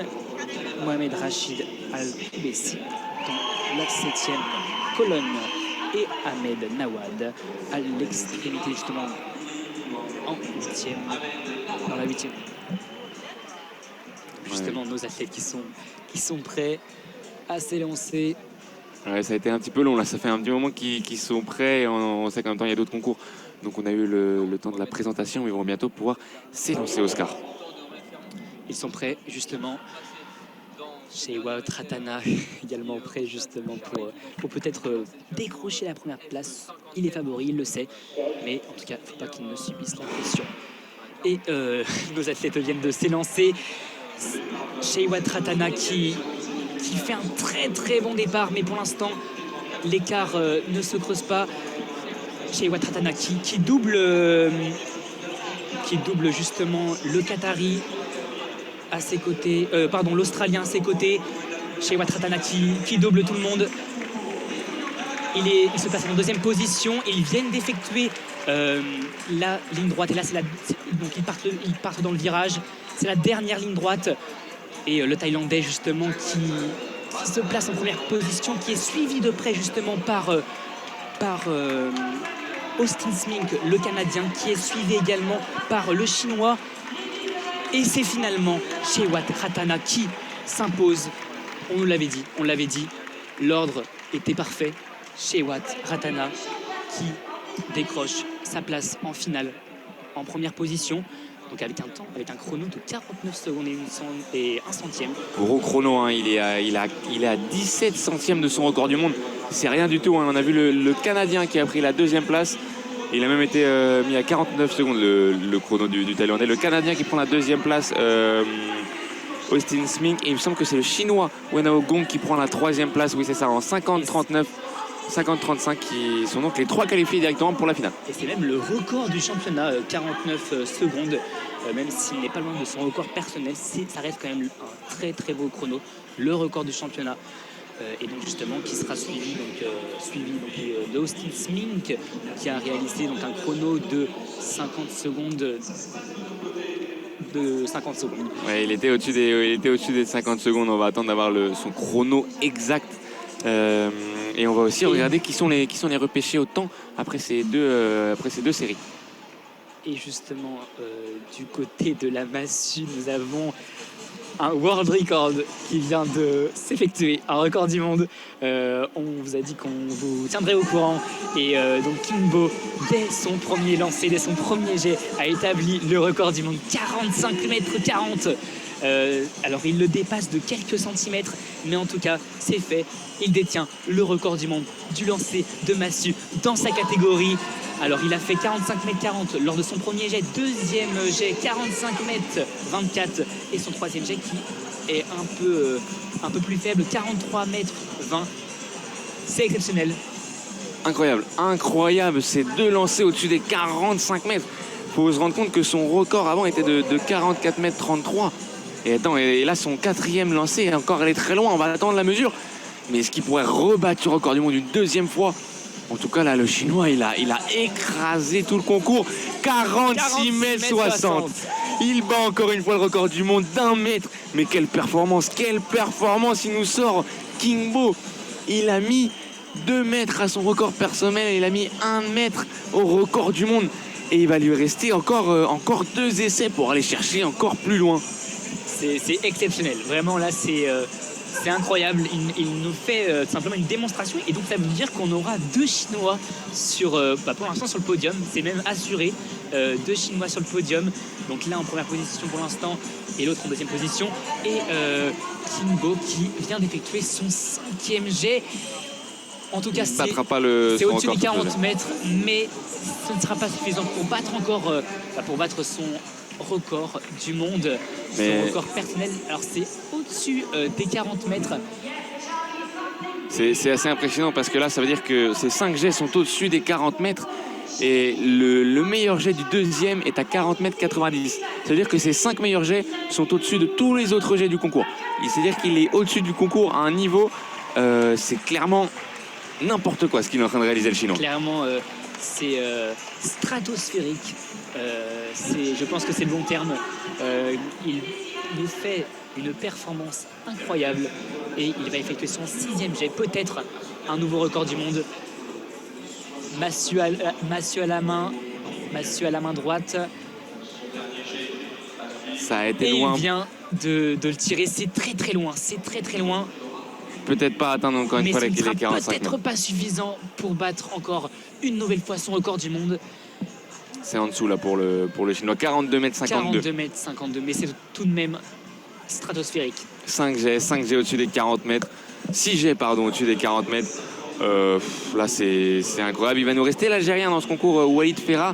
Mohamed Rachid Al-Koubessi dans la 7e colonne. Et Ahmed Nawad à l'extrémité, justement, en 8e, dans la 8e. Justement, nos athlètes qui sont prêts à s'élancer. Ouais, ça a été un petit peu long là, ça fait un petit moment qu'ils sont prêts. On sait qu'en même temps il y a d'autres concours, donc on a eu le temps de la présentation, mais ils vont bientôt pouvoir s'élancer, Oscar. Ils sont prêts justement. Cheyewat Ratana également prêt justement pour peut-être décrocher la première place. Il est favori, il le sait, mais en tout cas, il ne faut pas qu'il ne subisse la pression. Et nos athlètes viennent de s'élancer. Cheyewat Ratana qui fait un très très bon départ, mais pour l'instant l'écart ne se creuse pas. Cheyewat Ratana qui double justement le Qatari à ses côtés, l'Australien à ses côtés. Cheyewat Ratana qui double tout le monde. Il se place en 2e position et ils viennent d'effectuer la ligne droite. Et là, donc ils partent dans le virage. C'est la dernière ligne droite. Et le Thaïlandais, justement, qui se place en première position, qui est suivi de près, justement, par Austin Smink, le Canadien, qui est suivi également par le Chinois. Et c'est finalement Cheyewat Ratana qui s'impose. On l'avait dit, l'ordre était parfait. Cheyewat Ratana qui décroche sa place en finale, en première position. Donc avec un chrono de 49 secondes et 1 centième. Gros chrono, hein. Il est à 17 centièmes de son record du monde. C'est rien du tout, hein. On a vu le Canadien qui a pris la 2e place. Il a même été mis à 49 secondes le chrono du Thaïlandais. Le Canadien qui prend la 2e place, Austin Smink. Et il me semble que c'est le Chinois Wen Ao Gong qui prend la 3e place. Oui, c'est ça, en 50-39. 50-35 qui sont donc les 3 qualifiés directement pour la finale. Et c'est même le record du championnat, 49 secondes, même s'il n'est pas loin de son record personnel, ça reste quand même un très très beau chrono, le record du championnat. Et donc justement qui sera suivi de Austin Smink qui a réalisé donc un chrono de 50 secondes. Ouais, il était au-dessus des 50 secondes. On va attendre d'avoir son chrono exact. Et on va aussi regarder qui sont les repêchés au temps après ces deux séries. Et justement, du côté de la massue, nous avons un world record qui vient de s'effectuer, un record du monde. On vous a dit qu'on vous tiendrait au courant. Et donc Kimbo, dès son premier lancer, dès son premier jet, a établi le record du monde, 45 mètres 40. Alors il le dépasse de quelques centimètres, mais en tout cas c'est fait. Il détient le record du monde du lancer de massue dans sa catégorie. Alors il a fait 45 mètres 40 lors de son premier jet, 2e jet 45 mètres 24 et son 3e jet qui est un peu plus faible, 43 mètres 20. C'est exceptionnel. Incroyable, ces 2 lancers au-dessus des 45 mètres. Il faut se rendre compte que son record avant était de 44 mètres 33. Et là, son 4e lancé, encore, elle est très loin, on va attendre la mesure. Mais est-ce qu'il pourrait rebattre le record du monde une 2e fois? En tout cas, là, le Chinois, il a écrasé tout le concours. 46 mètres 60. Il bat encore une fois le record du monde d'1 mètre. Mais quelle performance il nous sort. Kimbo, il a mis 2 mètres à son record personnel. Il a mis 1 mètre au record du monde. Et il va lui rester encore 2 essais pour aller chercher encore plus loin. C'est exceptionnel. Vraiment, là, c'est incroyable. Il nous fait simplement une démonstration. Et donc, ça veut dire qu'on aura 2 Chinois pour l'instant sur le podium. C'est même assuré. 2 Chinois sur le podium. Donc, l'un en première position pour l'instant et l'autre en 2e position. Et Kimbo qui vient d'effectuer son 5e jet. En tout cas, Il ne battra pas le c'est son au-dessus record. des 40 mètres, mais ce ne sera pas suffisant pour battre encore, pour battre son record du monde, son record personnel. Alors c'est au-dessus des 40 mètres. C'est assez impressionnant parce que là, ça veut dire que ces 5 jets sont au-dessus des 40 mètres et le meilleur jet du deuxième est à 40 mètres 90. Ça veut dire que ces 5 meilleurs jets sont au-dessus de tous les autres jets du concours. C'est-à-dire qu'il est au-dessus du concours à un niveau, c'est clairement n'importe quoi ce qu'il est en train de réaliser le Chinois. Clairement, c'est stratosphérique. Je pense que c'est le bon terme. Il fait une performance incroyable et il va effectuer son 6e jet, peut-être un nouveau record du monde. Massue à la main droite. Ça a été et loin. Il vient de le tirer, c'est très très loin, Peut-être pas atteindre encore une fois les 45 mètres. Mais ce ne sera peut-être pas suffisant pour battre encore une nouvelle fois son record du monde. C'est en dessous là pour le Chinois, 42 mètres 52. 42 mètres 52, mais c'est tout de même stratosphérique. 5 jets au-dessus des 40 mètres. 6 jets, pardon, au-dessus des 40 mètres. Là, c'est incroyable. Il va nous rester l'Algérien dans ce concours, Walid Ferra.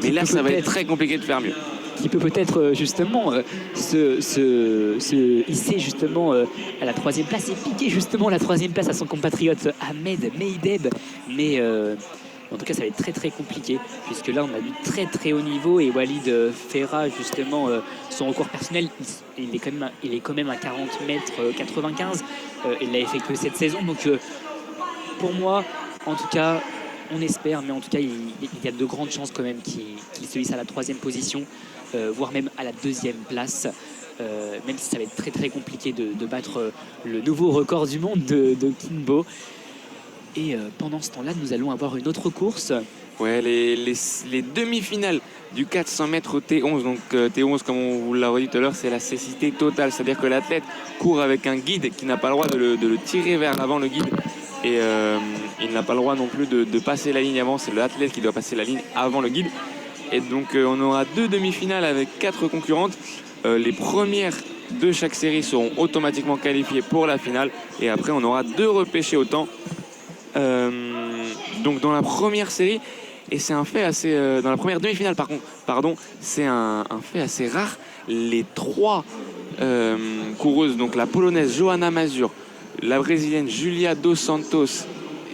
Mais là, ça va être très compliqué de faire mieux. Qui peut peut-être justement se hisser justement à la 3e place et piquer justement la 3e place à son compatriote Ahmed Meideb. Mais en tout cas, ça va être très très compliqué puisque là, on a du très très haut niveau et Walid Ferra, justement, son record personnel, il est quand même à 40 mètres 95. Il l'a effectué cette saison. Donc, pour moi, en tout cas, on espère, mais en tout cas, il y a de grandes chances quand même qu'il se hisse à la 3e position. Voire même à la 2e place, même si ça va être très très compliqué de battre le nouveau record du monde de Kimbo. Et pendant ce temps-là, nous allons avoir une autre course. Ouais, les demi-finales du 400 mètres T11. Donc T11, comme on vous l'a dit tout à l'heure, c'est la cécité totale. C'est-à-dire que l'athlète court avec un guide qui n'a pas le droit de le tirer vers l'avant, le guide. Et il n'a pas le droit non plus de passer la ligne avant. C'est l'athlète qui doit passer la ligne avant le guide. Et donc on aura 2 demi-finales avec 4 concurrentes. Les premières de chaque série seront automatiquement qualifiées pour la finale. Et après on aura 2 repêchés au temps. Donc dans la première série, et c'est un fait assez... dans la première demi-finale pardon, c'est un fait assez rare. Les 3 coureuses, donc la polonaise Johanna Mazur, la brésilienne Julia Dos Santos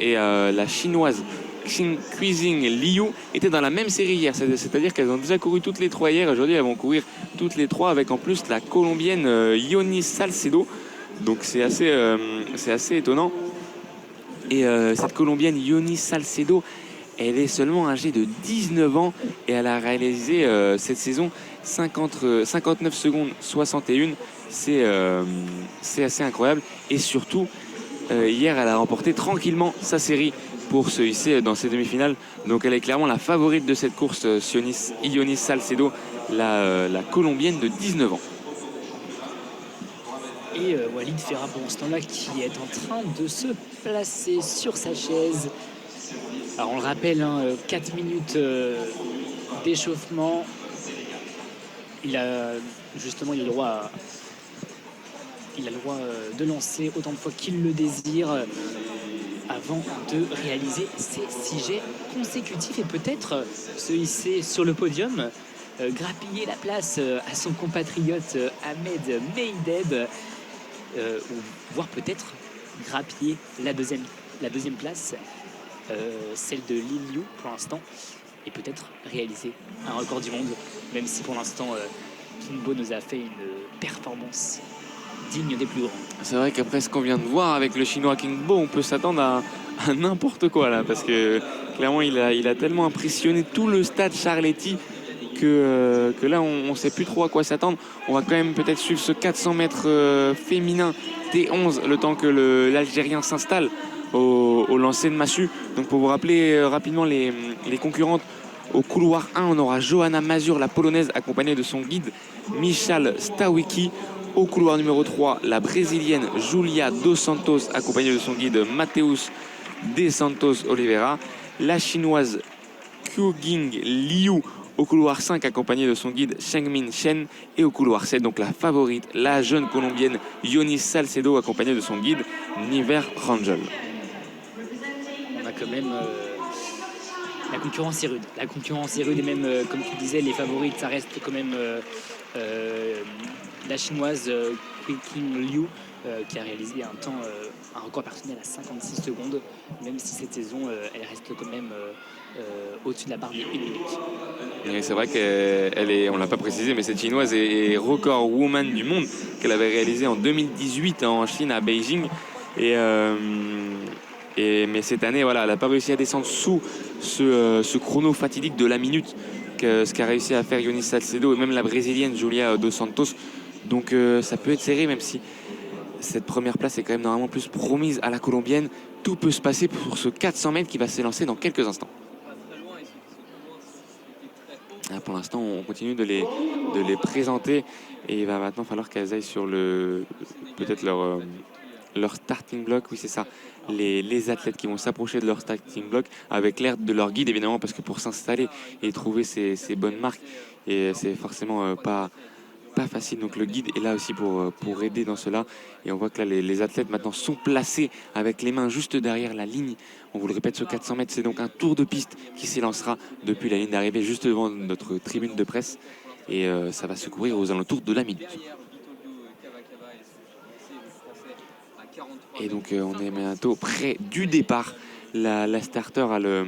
et la chinoise Xingqing Liu étaient dans la même série hier, c'est-à-dire qu'elles ont déjà couru toutes les 3 hier. Aujourd'hui, elles vont courir toutes les 3 avec en plus la colombienne Ioni Salcedo. Donc c'est assez étonnant. Et cette colombienne Ioni Salcedo, elle est seulement âgée de 19 ans et elle a réalisé cette saison 59 secondes 61. C'est assez incroyable. Et surtout, hier, elle a remporté tranquillement sa série pour se hisser dans ces demi-finales. Donc elle est clairement la favorite de cette course, Ioni Salcedo, la colombienne de 19 ans. Et Walid Ferra, pendant ce temps-là, qui est en train de se placer sur sa chaise. Alors on le rappelle, 4 minutes d'échauffement. Il a le droit de lancer autant de fois qu'il le désire avant de réaliser ses 6 jets consécutifs et peut-être se hisser sur le podium, grappiller la place à son compatriote Ahmed Meideb, ou voire peut-être grappiller la deuxième place, celle de Lin Yu pour l'instant, et peut-être réaliser un record du monde, même si pour l'instant Kimbo nous a fait une performance digne des plus grands. C'est vrai qu'après ce qu'on vient de voir avec le chinois Kimbo, on peut s'attendre à n'importe quoi là, parce que clairement il a tellement impressionné tout le stade Charletti que là on ne sait plus trop à quoi s'attendre. On va quand même peut-être suivre ce 400 mètres féminin T11 le temps que l'Algérien s'installe au lancer de massue. Donc pour vous rappeler rapidement les concurrentes, au couloir 1 on aura Johanna Mazur, la polonaise, accompagnée de son guide Michal Stawicki. Au couloir numéro 3, la brésilienne Julia Dos Santos, accompagnée de son guide Mateus De Santos Oliveira. La chinoise Xingqing Liu au couloir 5, accompagnée de son guide Chengmin Chen. Et au couloir 7, donc la favorite, la jeune colombienne Ioni Salcedo, accompagnée de son guide Niver Rangel. concurrence est rude. La concurrence est rude et même, comme tu disais, les favorites, ça reste quand même la chinoise Qiqing Liu qui a réalisé un record personnel à 56 secondes, même si cette saison, elle reste quand même au-dessus de la barre des 1 minute. Et c'est vrai qu'elle est, on l'a pas précisé, mais cette chinoise est record woman du monde qu'elle avait réalisé en 2018 en Chine à Beijing. Mais cette année, voilà, elle n'a pas réussi à descendre sous ce chrono fatidique de la minute, ce qu'a réussi à faire Yonis Salcedo et même la brésilienne Julia dos Santos. Donc ça peut être serré, même si cette première place est quand même normalement plus promise à la colombienne. Tout peut se passer pour ce 400 mètres qui va s'élancer dans quelques instants. Pour l'instant, on continue de les présenter et il va maintenant falloir qu'elles aillent sur peut-être leur starting block. Oui, c'est ça. Les athlètes qui vont s'approcher de leur starting block avec l'aide de leur guide, évidemment, parce que pour s'installer et trouver ces bonnes marques, et c'est forcément pas facile. Donc le guide est là aussi pour aider dans cela. Et on voit que là, les athlètes maintenant sont placés avec les mains juste derrière la ligne. On vous le répète, ce 400 mètres, c'est donc un tour de piste qui s'élancera depuis la ligne d'arrivée juste devant notre tribune de presse. Et ça va se courir aux alentours de la minute. Et donc on est bientôt près du départ. La starter a le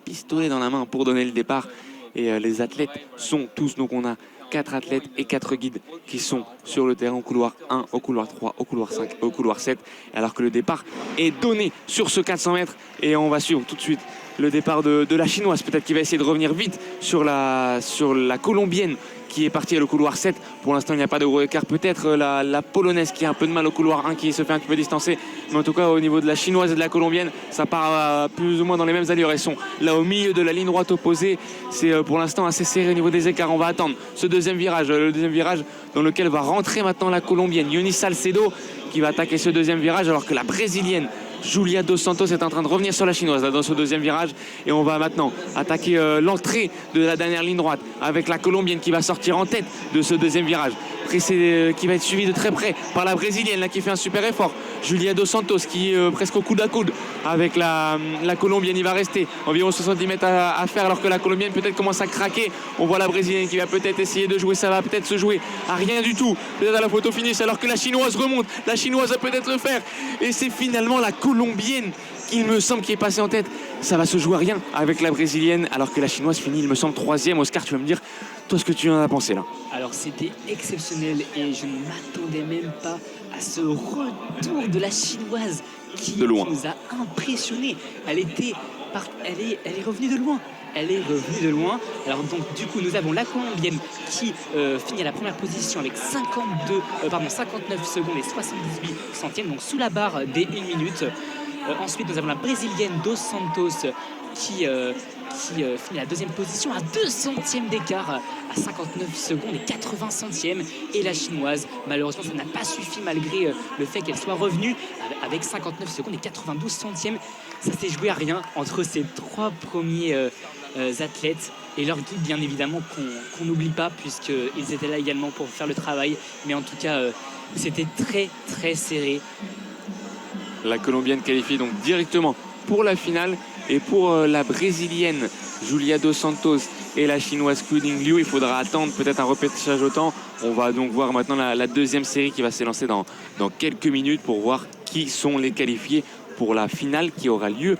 pistolet dans la main pour donner le départ. Et les athlètes sont tous, donc on a 4 athlètes et 4 guides qui sont sur le terrain au couloir 1, au couloir 3, au couloir 5, au couloir 7, alors que le départ est donné sur ce 400 mètres. Et on va suivre tout de suite le départ de la chinoise, peut-être qui va essayer de revenir vite sur la colombienne qui est partie au couloir 7. Pour l'instant, il n'y a pas de gros écart. Peut-être la polonaise qui a un peu de mal au couloir 1, qui se fait un petit peu distancer. Mais en tout cas, au niveau de la chinoise et de la colombienne, ça part plus ou moins dans les mêmes allures. Elles sont là au milieu de la ligne droite opposée. C'est pour l'instant assez serré au niveau des écarts. On va attendre ce deuxième virage, le deuxième virage dans lequel va rentrer maintenant la colombienne Yonis Salcedo, qui va attaquer ce deuxième virage, alors que la brésilienne Julia dos Santos est en train de revenir sur la chinoise là, dans ce deuxième virage. Et on va maintenant attaquer l'entrée de la dernière ligne droite avec la colombienne qui va sortir en tête de ce deuxième virage. Qui va être suivi de très près par la brésilienne là, qui fait un super effort. Julia dos Santos qui est presque au coude à coude avec la colombienne. Il va rester environ 70 mètres à faire, alors que la colombienne peut-être commence à craquer. On voit la brésilienne qui va peut-être essayer de jouer. Ça va peut-être se jouer à rien du tout, peut-être à la photo finish, alors que la chinoise remonte. La chinoise va peut-être le faire. Et c'est finalement la colombienne, il me semble, qui est passée en tête. Ça va se jouer à rien avec la brésilienne, alors que la chinoise finit, il me semble, 3e. Oscar, tu vas me dire, toi, ce que tu en as pensé là. Alors c'était exceptionnel et je ne m'attendais même pas à ce retour de la chinoise qui nous a impressionnés. Elle est revenue de loin. Elle est revenue de loin. Alors donc du coup nous avons la colombienne qui finit à la première position avec 59 secondes et 78 centièmes, donc sous la barre des 1 minute. Ensuite nous avons la brésilienne dos Santos qui finit à la deuxième position à 2 centièmes d'écart, à 59 secondes et 80 centièmes. Et la chinoise, malheureusement, ça n'a pas suffi malgré le fait qu'elle soit revenue avec 59 secondes et 92 centièmes. Ça s'est joué à rien entre ces 3 premiers athlètes et leur guide, bien évidemment, qu'on n'oublie pas, puisqu'ils étaient là également pour faire le travail. Mais en tout cas, c'était très, très serré. La colombienne qualifie donc directement pour la finale. Et pour la brésilienne Julia dos Santos et la chinoise Qiqing Liu, il faudra attendre peut-être un repêchage au temps. On va donc voir maintenant la deuxième série qui va s'élancer dans quelques minutes pour voir qui sont les qualifiés pour la finale qui aura lieu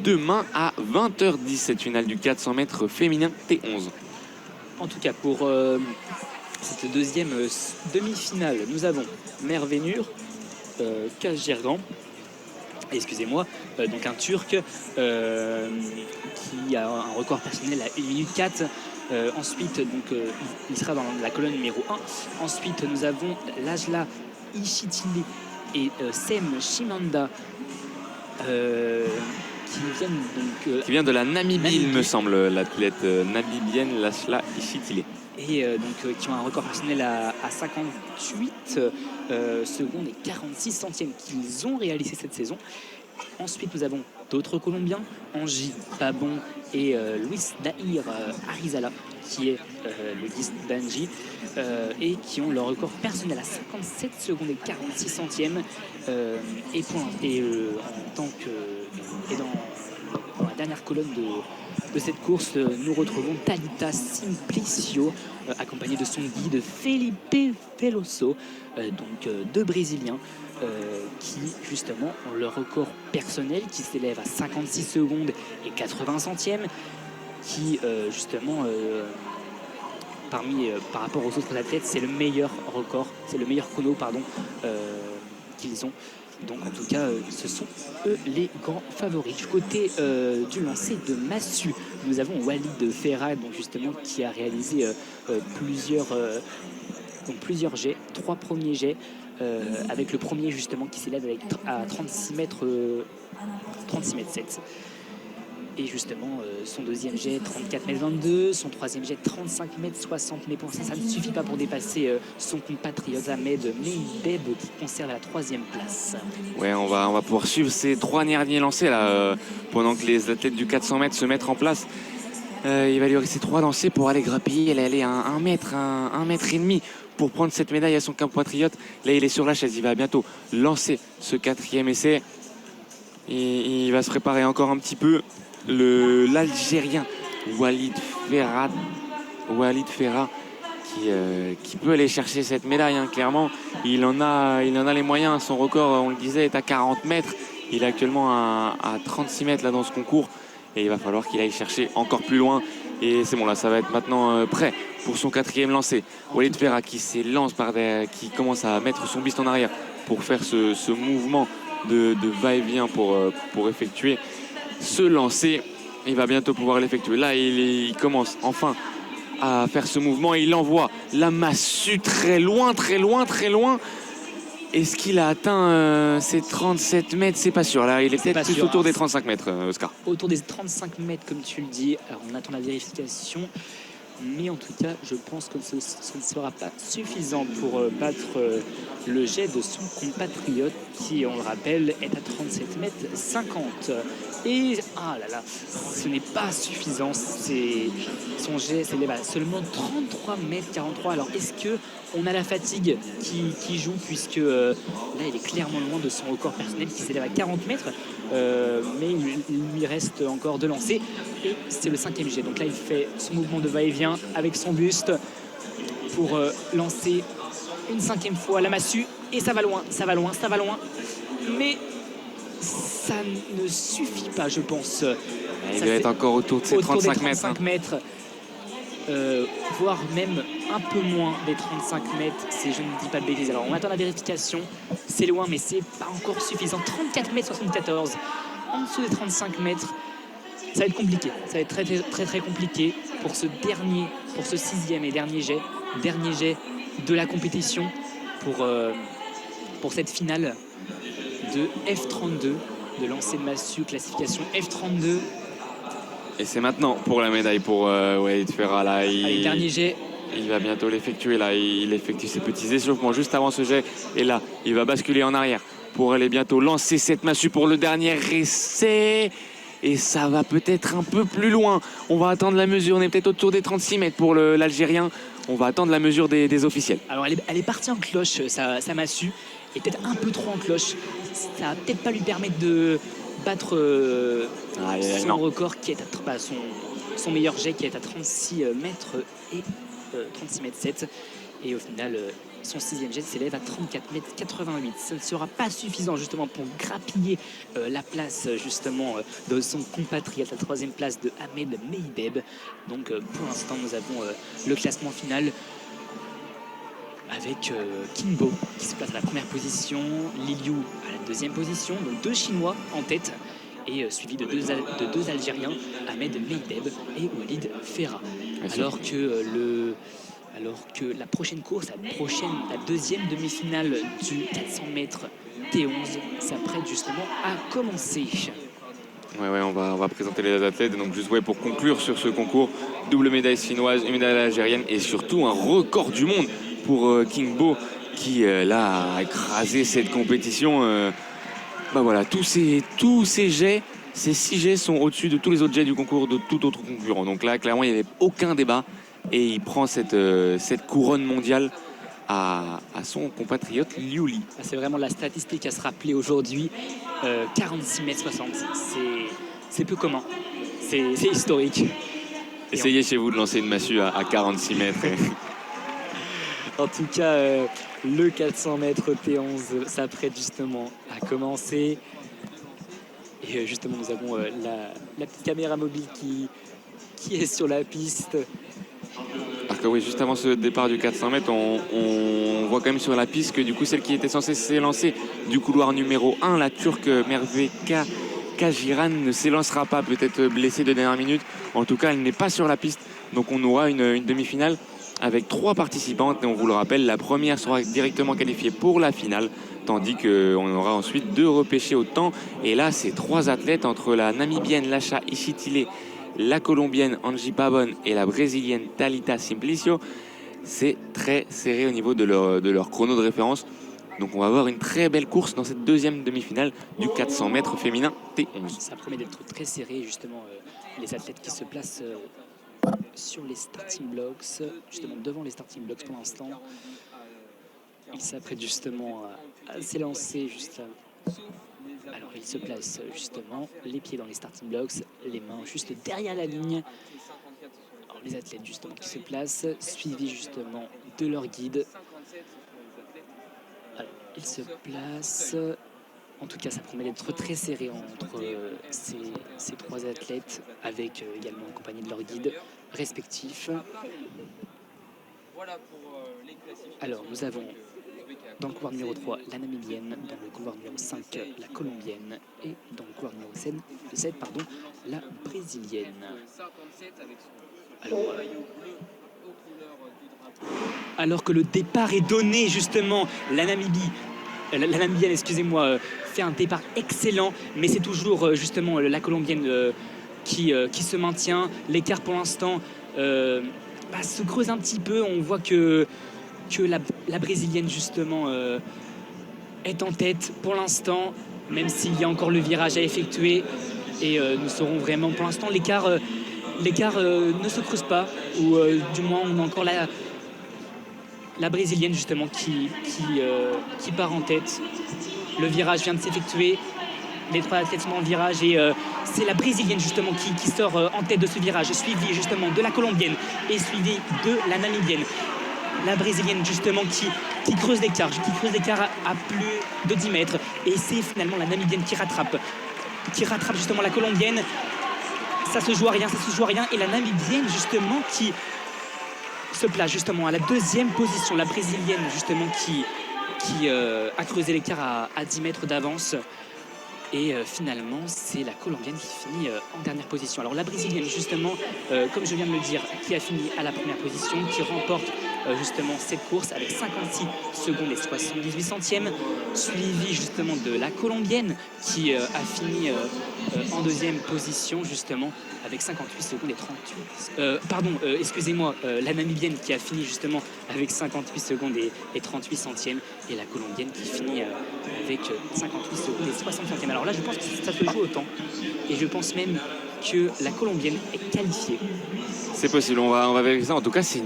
demain à 20h10, cette finale du 400 mètres féminin T11. En tout cas, pour cette deuxième demi-finale, nous avons Merve Nur, Kazjergan, excusez-moi, donc un Turc qui a un record personnel à 1 minute 4. Ensuite, donc, il sera dans la colonne numéro 1. Ensuite, nous avons Lajla Ishitile et Sem Chimanda qui vient de la Namibie, il me semble, l'athlète namibienne Lajla Ishitile. Et qui ont un record personnel à 58 secondes et 46 centièmes qu'ils ont réalisé cette saison. Ensuite, nous avons d'autres Colombiens, Angie Babon et Luis Dair Arizala, qui est le 10 d'Angie, et qui ont leur record personnel à 57 secondes et 46 centièmes. Dans la dernière colonne de cette course, nous retrouvons Thalita Simplicio, accompagnée de son guide Felipe Veloso, donc deux Brésiliens qui justement ont leur record personnel qui s'élève à 56 secondes et 80 centièmes, qui justement par rapport aux autres athlètes, c'est le meilleur record, c'est le meilleur chrono qu'ils ont. Donc en tout cas, ce sont eux les grands favoris. Du côté du lancer de massue, nous avons Walid Ferra, donc justement qui a réalisé plusieurs jets, 3 premiers jets, avec le premier justement qui s'élève à 36 mètres 7. Et justement, son deuxième jet, 34 mètres 22, son troisième jet, 35 mètres 60. Mais pour ça ne suffit pas pour dépasser son compatriote Ahmed Meibeb qui conserve la 3e place. Ouais, on va pouvoir suivre ces 3 derniers lancers là, pendant que les athlètes du 400 mètres se mettent en place. Il va lui rester 3 lancers pour aller grappiller. Elle est à 1 mètre, 1 mètre et demi pour prendre cette médaille à son compatriote. Là, il est sur la chaise. Il va bientôt lancer ce 4e essai. Et il va se préparer encore un petit peu. L'Algérien Walid Ferra qui peut aller chercher cette médaille, hein, clairement. Il en a les moyens. Son record, on le disait, est à 40 mètres. Il est actuellement à 36 mètres là, dans ce concours. Et il va falloir qu'il aille chercher encore plus loin. Et c'est bon, là, ça va être maintenant prêt pour son 4e lancé. Walid Ferra qui s'élance qui commence à mettre son buste en arrière pour faire ce mouvement de va-et-vient pour effectuer ce lancer. Il va bientôt pouvoir l'effectuer. Là, il commence enfin à faire ce mouvement et il envoie la massue très loin, très loin, très loin. Est-ce qu'il a atteint ses 37 mètres? C'est pas sûr. Là, il est peut-être plus autour des 35 mètres, Oscar. Autour des 35 mètres, comme tu le dis. Alors, on attend la vérification. Mais en tout cas, je pense que ce ne sera pas suffisant pour battre le jet de son compatriote qui, on le rappelle, est à 37 mètres 50. Et ce n'est pas suffisant. Son jet s'élève à seulement 33 mètres 43. Alors, est-ce qu'on a la fatigue qui joue, puisque là, il est clairement loin de son record personnel qui s'élève à 40 mètres. Mais il lui reste encore 2 lancers. Et c'est le 5e jet. Donc là, il fait son mouvement de va-et-vient avec son buste pour lancer une 5e fois la massue. Et ça va loin, ça va loin, ça va loin. Mais ça ne suffit pas, je pense. Il va être encore autour de ces 35 mètres. Voire même un peu moins des 35 mètres, si je ne dis pas de bêtises. Alors on attend la vérification, c'est loin mais c'est pas encore suffisant. 34 mètres 74, en dessous des 35 mètres, ça va être compliqué. Ça va être très très très compliqué pour ce 6e et dernier jet de la compétition, pour cette finale de F32, de lancer de massue, classification F32. Et c'est maintenant pour la médaille pour Walid Ferra. Là, dernier jet. Il va bientôt l'effectuer. Là, il effectue ses petits échauffements juste avant ce jet. Et là, il va basculer en arrière pour aller bientôt lancer cette massue pour le dernier essai. Et ça va peut-être un peu plus loin. On va attendre la mesure. On est peut-être autour des 36 mètres pour l'Algérien. On va attendre la mesure des officiels. Alors, elle est partie en cloche, sa massue. Et peut-être un peu trop en cloche. Ça va peut-être pas lui permettre de battre son record qui est à son meilleur jet qui est à 36 mètres et 36 mètres 7. Et au final, son 6e jet s'élève à 34 mètres 88. Ça ne sera pas suffisant justement pour grappiller la place justement de son compatriote, la 3e place de Ahmed Meibeb. Donc pour l'instant, nous avons le classement final avec Qingbo qui se place à la 1re position, Li Liu à la 2e position, donc 2 Chinois en tête, et suivi de deux Algériens, Ahmed Meibeb et Walid Ferra. Alors que la prochaine course, la 2e demi-finale du 400 mètres T11 s'apprête justement à commencer. Ouais, on va présenter les athlètes. Donc juste pour conclure sur ce concours, double médaille chinoise, une médaille algérienne et surtout un record du monde pour Qingbo qui là a écrasé cette compétition. Voilà, tous ces jets, ces 6 jets sont au-dessus de tous les autres jets du concours de tout autre concurrent. Donc là, clairement, il n'y avait aucun débat et il prend cette couronne mondiale à son compatriote Liu Li. C'est vraiment la statistique à se rappeler aujourd'hui. 46 mètres 60, c'est peu commun. C'est historique. Essayez chez vous de lancer une massue à 46 mètres. En tout cas, le 400 mètres T11 s'apprête justement à commencer. Et justement, nous avons la petite caméra mobile qui est sur la piste. Alors que oui, juste avant ce départ du 400 mètres, on voit quand même sur la piste que du coup, celle qui était censée s'élancer du couloir numéro 1, la Turque Merve Kajiran, ne s'élancera pas, peut-être blessée de dernière minute. En tout cas, elle n'est pas sur la piste. Donc on aura une demi-finale avec 3 participantes. Et on vous le rappelle, la première sera directement qualifiée pour la finale, tandis qu'on aura ensuite 2 repêchés au temps. Et là, c'est 3 athlètes entre la Namibienne Lasha Ishitile, la Colombienne Angie Pabon et la Brésilienne Thalita Simplicio. C'est très serré au niveau de leur chrono de référence. Donc on va avoir une très belle course dans cette deuxième demi-finale du 400 mètres féminin T11. Ça promet d'être très serré, justement, les athlètes qui se placent sur les starting blocks, justement devant les starting blocks pour l'instant. Ils s'apprêtent justement à s'élancer juste là. Alors ils se placent justement les pieds dans les starting blocks, les mains juste derrière la ligne. Alors, les athlètes justement qui se placent, suivis justement de leur guide. Alors, ils se placent. En tout cas, ça promet d'être très serré entre ces 3 athlètes, avec également accompagnés de leurs guides respectifs. Alors, nous avons dans le couloir numéro 3 la Namibienne, dans le couloir numéro 5 la Colombienne et dans le couloir numéro 7 la Brésilienne. Alors que le départ est donné, justement, la Namibienne, excusez-moi, fait un départ excellent, mais c'est toujours justement la Colombienne qui se maintient. L'écart pour l'instant se creuse un petit peu. On voit que la Brésilienne justement est en tête pour l'instant, même s'il y a encore le virage à effectuer. Et nous saurons vraiment, pour l'instant, l'écart ne se creuse pas, ou du moins on a encore la Brésilienne justement qui part en tête. Le virage vient de s'effectuer, les 3 athlètes sont en virage et c'est la Brésilienne justement qui sort en tête de ce virage, suivie justement de la Colombienne et suivie de la Namibienne. La Brésilienne justement qui creuse l'écart à plus de 10 mètres, et c'est finalement la Namibienne qui rattrape justement la Colombienne. Ça se joue à rien, et la Namibienne justement qui se place justement à la 2e position. La Brésilienne justement qui a creusé l'écart à 10 mètres d'avance. Et finalement, c'est la Colombienne qui finit en dernière position. Alors la Brésilienne, justement, comme je viens de le dire, qui a fini à la première position, qui remporte justement cette course avec 56 secondes et 78 centièmes, suivi justement de la Colombienne qui a fini en 2e position, justement, avec 58 secondes et 38... excusez-moi, la Namibienne qui a fini justement avec 58 secondes et 38 centièmes, et la Colombienne qui finit avec 58 secondes et 60 centièmes. Alors là, je pense que ça se joue au temps, et je pense même que la Colombienne est qualifiée. C'est possible, on va vérifier ça. En tout cas, c'est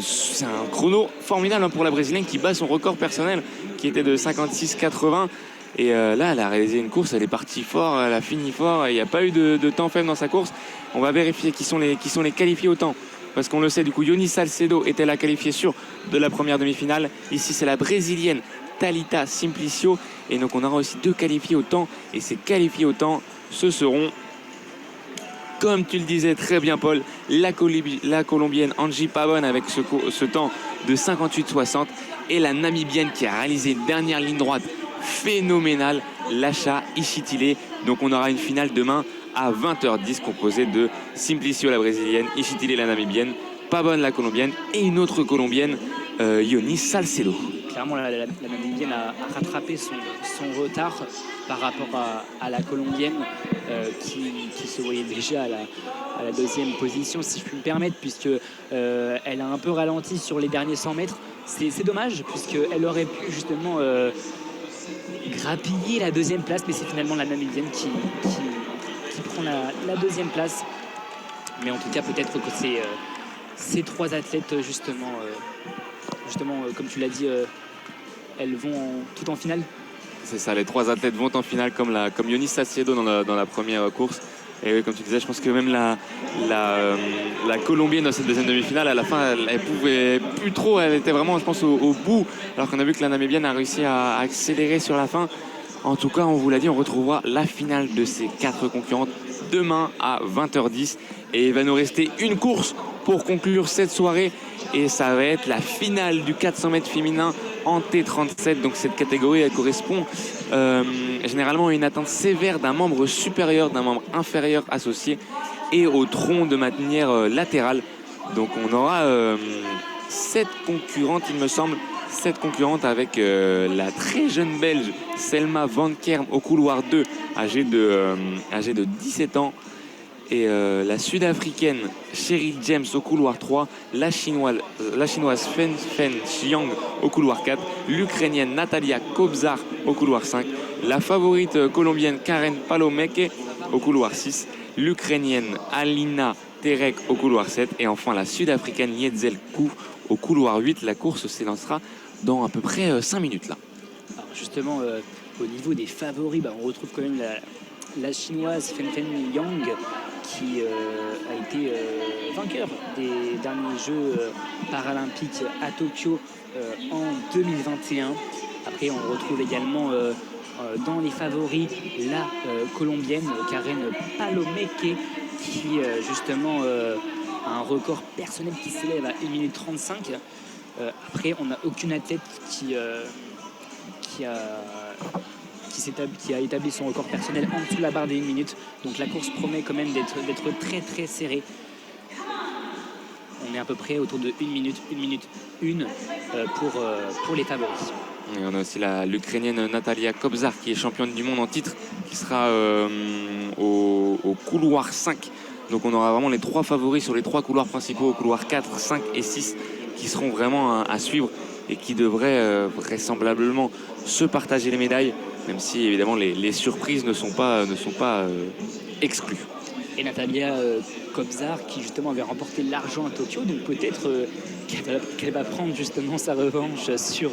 un chrono formidable pour la Brésilienne qui bat son record personnel qui était de 56,80. Et là, elle a réalisé une course, elle est partie fort, elle a fini fort, il n'y a pas eu de temps faible dans sa course. On va vérifier qui sont les qualifiés au temps. Parce qu'on le sait, du coup, Yoni Salcedo était la qualifiée sûre de la première demi-finale. Ici, c'est la Brésilienne Thalita Simplicio. Et donc, on aura aussi 2 qualifiés au temps. Et ces qualifiés au temps, ce seront, comme tu le disais très bien, Paul, la Colombienne Angie Pabon avec ce temps de 58,60. Et la Namibienne qui a réalisé une dernière ligne droite phénoménale, Lasha Ishitile. Donc, on aura une finale demain à 20h10 composée de Simplicio la Brésilienne, Ishitile la Namibienne, Pabon la Colombienne et une autre Colombienne, Yoni Salcedo. Clairement, la Namibienne a rattrapé son retard par rapport à la Colombienne qui se voyait déjà à la 2e position, si je puis me permettre, puisque elle a un peu ralenti sur les derniers 100 mètres. C'est dommage, puisqu'elle aurait pu justement grappiller la 2e place, mais c'est finalement la Namibienne qui prend la 2e place. Mais en tout cas, peut-être que ces 3 athlètes, justement, comme tu l'as dit, elles vont tout en finale. C'est ça, les 3 athlètes vont en finale comme Yoni Salcedo dans la première course. Et oui, comme tu disais, je pense que même la Colombienne dans cette deuxième demi-finale, à la fin, elle pouvait plus trop. Elle était vraiment, je pense, au bout. Alors qu'on a vu que la Namibienne a réussi à accélérer sur la fin. En tout cas, on vous l'a dit, on retrouvera la finale de ces 4 concurrentes demain à 20h10. Et il va nous rester une course pour conclure cette soirée. Et ça va être la finale du 400 mètres féminin en T37. Donc cette catégorie, elle correspond généralement à une atteinte sévère d'un membre supérieur, d'un membre inférieur associé et au tronc de manière latérale. Donc on aura 7 concurrentes, il me semble. 7 concurrentes avec la très jeune belge Selma Van Kerm au couloir 2, âgée de 17 ans. Et la sud-africaine Cheryl James au couloir 3, la chinoise Fen Xiang au couloir 4, l'ukrainienne Natalia Kobzar au couloir 5, la favorite colombienne Karen Palomeke au couloir 6, l'ukrainienne Alina Terek au couloir 7 et enfin la sud-africaine Yetzel Kou au couloir 8. La course s'élancera dans à peu près 5 minutes là. Alors justement, au niveau des favoris, on retrouve quand même la chinoise Fen Yang qui a été vainqueur des derniers Jeux paralympiques à Tokyo en 2021. Après, on retrouve également dans les favoris la colombienne Karen Palomeke qui justement a un record personnel qui s'élève à 1 minute 35. Après, on n'a aucune athlète qui a établi son record personnel en dessous de la barre des 1 minute. Donc la course promet quand même d'être très très serrée. On est à peu près autour de 1 minute 1 pour les favoris. Et on a aussi l'Ukrainienne Natalia Kobzar qui est championne du monde en titre, qui sera au couloir 5. Donc on aura vraiment les 3 favoris sur les 3 couloirs principaux, au couloir 4, 5 et 6, qui seront vraiment à suivre et qui devraient vraisemblablement se partager les médailles, même si évidemment les surprises ne sont pas exclues. Et Natalia Kobzar qui justement avait remporté l'argent à Tokyo, donc peut-être qu'elle va prendre justement sa revanche sur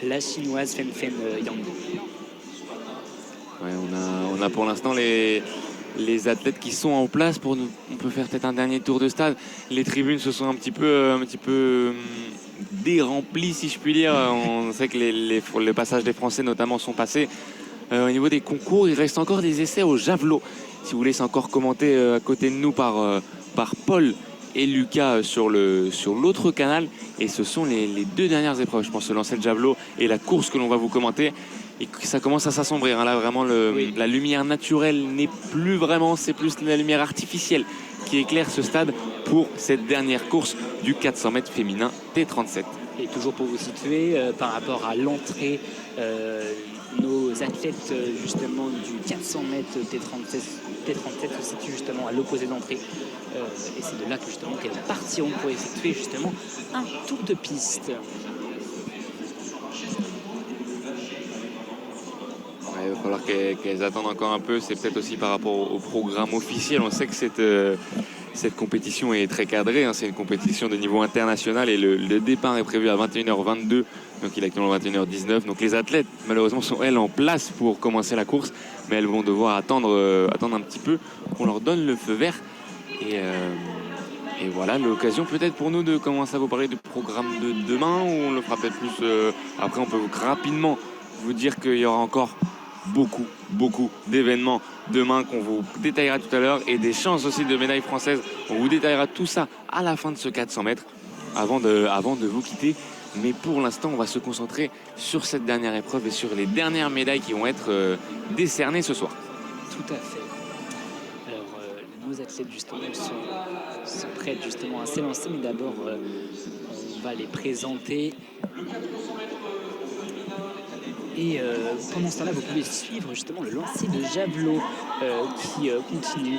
la chinoise Fen Yang. Ouais, on a pour l'instant les athlètes qui sont en place pour nous. On peut faire peut-être un dernier tour de stade. Les tribunes se sont un petit peu déremplies, si je puis dire. On sait que les passages des Français notamment sont passés. Au niveau des concours, il reste encore des essais au javelot. Si vous voulez, c'est encore commenté à côté de nous par Paul et Lucas sur l'autre canal. Et ce sont les 2 dernières épreuves, je pense, le lancer de javelot et la course que l'on va vous commenter. Et ça commence à s'assombrir. Là, vraiment, oui. La lumière naturelle n'est plus vraiment, c'est plus la lumière artificielle qui éclaire ce stade pour cette dernière course du 400 mètres féminin T37. Et toujours pour vous situer, par rapport à l'entrée, nos athlètes justement du 400 mètres T37 se situent justement à l'opposé d'entrée. Et c'est de là que justement qu'elles partiront pour effectuer justement un tour de piste. Il va falloir qu'elles attendent encore un peu. C'est peut-être aussi par rapport au programme officiel. On sait que cette compétition est très cadrée. C'est une compétition de niveau international et le départ est prévu à 21h22. Donc il est actuellement 21h19. Donc les athlètes, malheureusement, sont elles en place pour commencer la course. Mais elles vont devoir attendre un petit peu qu'on leur donne le feu vert. Et voilà l'occasion peut-être pour nous de commencer à vous parler du programme de demain. Ou on le fera peut-être plus après. On peut rapidement vous dire qu'il y aura encore beaucoup d'événements demain qu'on vous détaillera tout à l'heure et des chances aussi de médailles françaises. On vous détaillera tout ça à la fin de ce 400 mètres avant de vous quitter. Mais pour l'instant, on va se concentrer sur cette dernière épreuve et sur les dernières médailles qui vont être décernées ce soir. Tout à fait. Alors, nos athlètes justement sont prêts justement à s'élancer, mais d'abord, on va les présenter. Et pendant ce temps-là, vous pouvez suivre justement le lancer de javelot qui continue.